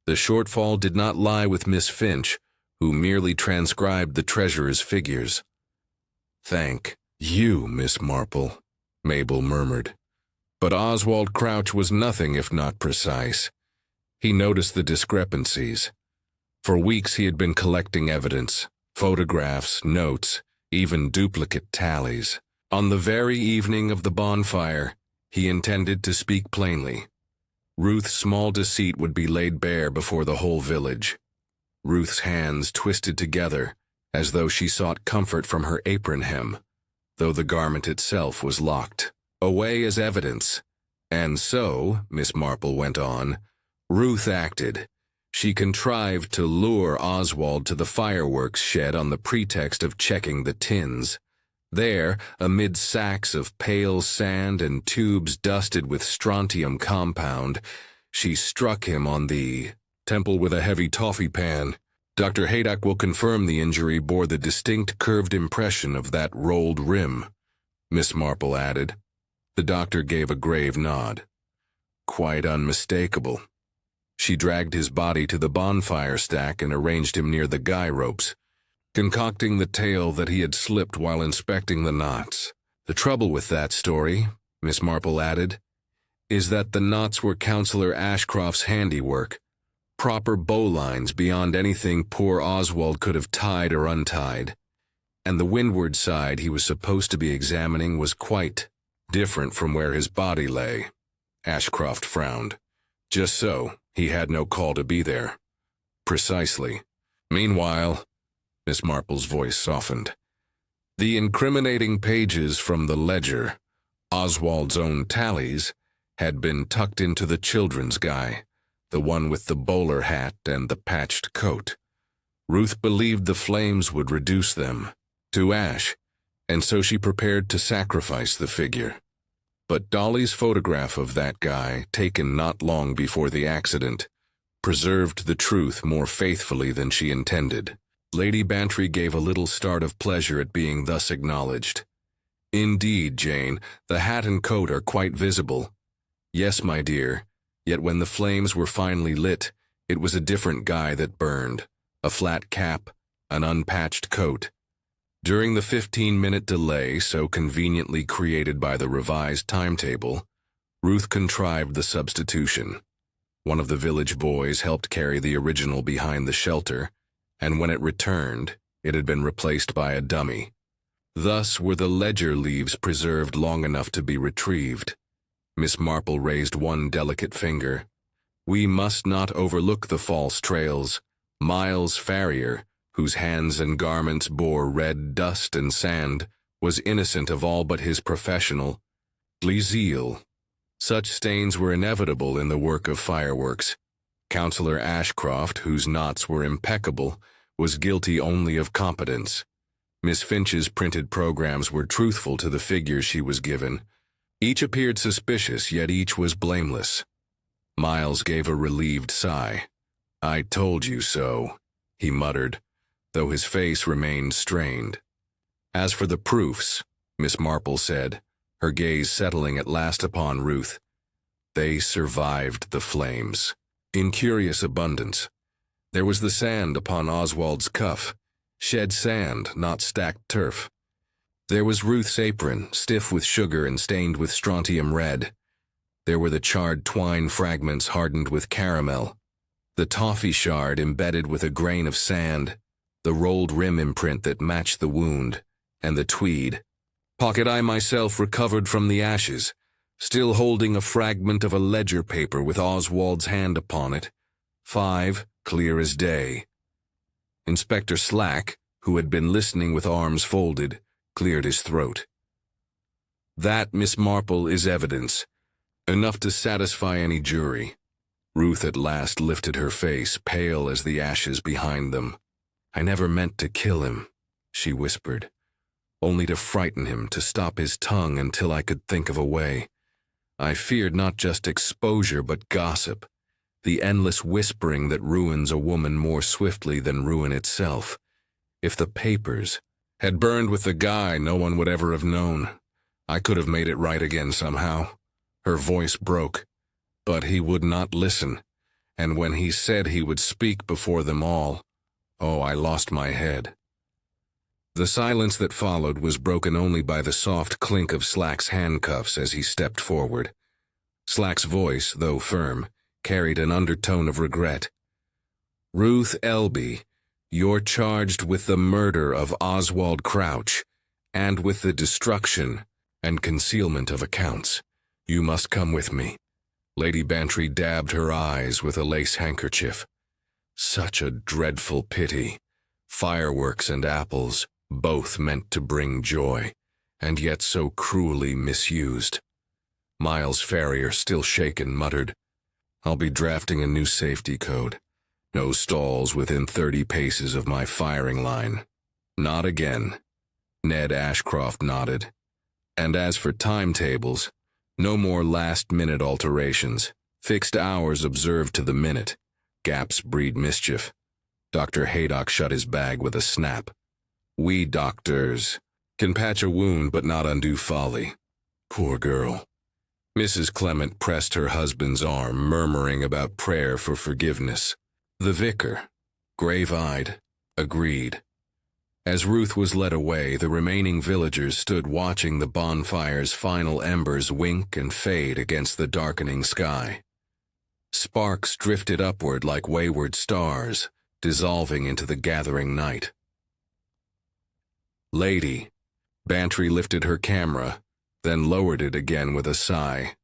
The shortfall did not lie with Miss Finch, who merely transcribed the treasurer's figures. "Thank you, Miss Marple," Mabel murmured. But Oswald Crouch was nothing if not precise. He noticed the discrepancies. For weeks he had been collecting evidence, photographs, notes, even duplicate tallies. On the very evening of the bonfire, he intended to speak plainly. Ruth's small deceit would be laid bare before the whole village. Ruth's hands twisted together, as though she sought comfort from her apron hem, though the garment itself was locked away as evidence. And so, Miss Marple went on, Ruth acted. She contrived to lure Oswald to the fireworks shed on the pretext of checking the tins. There, amid sacks of pale sand and tubes dusted with strontium compound, she struck him on the temple with a heavy toffee pan. Dr. Haydock will confirm the injury bore the distinct curved impression of that rolled rim, Miss Marple added. The doctor gave a grave nod. Quite unmistakable. She dragged his body to the bonfire stack and arranged him near the guy ropes, concocting the tale that he had slipped while inspecting the knots. The trouble with that story, Miss Marple added, is that the knots were Counselor Ashcroft's handiwork, proper bowlines beyond anything poor Oswald could have tied or untied, and the windward side he was supposed to be examining was quite different from where his body lay. Ashcroft frowned. Just so, he had no call to be there. Precisely. Meanwhile, Miss Marple's voice softened. The incriminating pages from the ledger, Oswald's own tallies, had been tucked into the children's guy, the one with the bowler hat and the patched coat. Ruth believed the flames would reduce them to ash, and so she prepared to sacrifice the figure. But Dolly's photograph of that guy, taken not long before the accident, preserved the truth more faithfully than she intended. Lady Bantry gave a little start of pleasure at being thus acknowledged. Indeed, Jane, the hat and coat are quite visible. Yes, my dear, yet when the flames were finally lit, it was a different guy that burned, a flat cap, an unpatched coat. During the 15-minute delay so conveniently created by the revised timetable, Ruth contrived the substitution. One of the village boys helped carry the original behind the shelter, and when it returned, it had been replaced by a dummy. Thus were the ledger leaves preserved long enough to be retrieved. Miss Marple raised one delicate finger. We must not overlook the false trails. Miles Farrier, whose hands and garments bore red dust and sand, was innocent of all but his professional zeal. Such stains were inevitable in the work of fireworks. Councillor Ashcroft, whose knots were impeccable, was guilty only of competence. Miss Finch's printed programs were truthful to the figures she was given. Each appeared suspicious, yet each was blameless. Miles gave a relieved sigh. I told you so, he muttered, though his face remained strained. As for the proofs, Miss Marple said, her gaze settling at last upon Ruth, they survived the flames. In curious abundance. There was the sand upon Oswald's cuff, shed sand, not stacked turf. There was Ruth's apron, stiff with sugar and stained with strontium red. There were the charred twine fragments hardened with caramel, the toffee shard embedded with a grain of sand, the rolled rim imprint that matched the wound, and the tweed. Pocket I myself recovered from the ashes, still holding a fragment of a ledger paper with Oswald's hand upon it. 5, clear as day. Inspector Slack, who had been listening with arms folded, cleared his throat. That, Miss Marple, is evidence, enough to satisfy any jury. Ruth at last lifted her face, pale as the ashes behind them. I never meant to kill him, she whispered, only to frighten him, to stop his tongue until I could think of a way. I feared not just exposure but gossip, the endless whispering that ruins a woman more swiftly than ruin itself. If the papers had burned with the guy, no one would ever have known. I could have made it right again somehow. Her voice broke, but he would not listen, and when he said he would speak before them all, oh, I lost my head. The silence that followed was broken only by the soft clink of Slack's handcuffs as he stepped forward. Slack's voice, though firm, carried an undertone of regret. Ruth Elby, you're charged with the murder of Oswald Crouch, and with the destruction and concealment of accounts. You must come with me. Lady Bantry dabbed her eyes with a lace handkerchief. Such a dreadful pity. Fireworks and apples, both meant to bring joy, and yet so cruelly misused. Miles Farrier, still shaken, muttered, I'll be drafting a new safety code. No stalls within 30 paces of my firing line. Not again. Ned Ashcroft nodded. And as for timetables, no more last-minute alterations. Fixed hours observed to the minute. Gaps breed mischief. Dr. Haydock shut his bag with a snap. We doctors can patch a wound but not undo folly. Poor girl. Mrs. Clement pressed her husband's arm, murmuring about prayer for forgiveness. The vicar, grave-eyed, agreed. As Ruth was led away, the remaining villagers stood watching the bonfire's final embers wink and fade against the darkening sky. Sparks drifted upward like wayward stars, dissolving into the gathering night. "Lady," Bantry lifted her camera, then lowered it again with a sigh.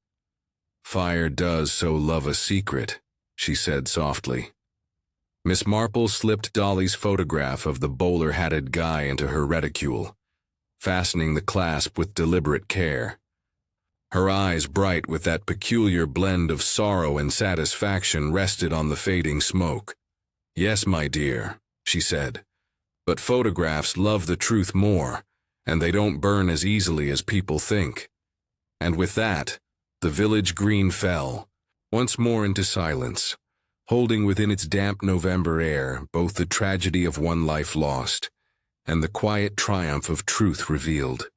"Fire does so love a secret," she said softly. Miss Marple slipped Dolly's photograph of the bowler-hatted guy into her reticule, fastening the clasp with deliberate care. Her eyes, bright with that peculiar blend of sorrow and satisfaction, rested on the fading smoke. "Yes, my dear," she said, "but photographs love the truth more, and they don't burn as easily as people think." And with that, the village green fell, once more into silence, holding within its damp November air both the tragedy of one life lost and the quiet triumph of truth revealed.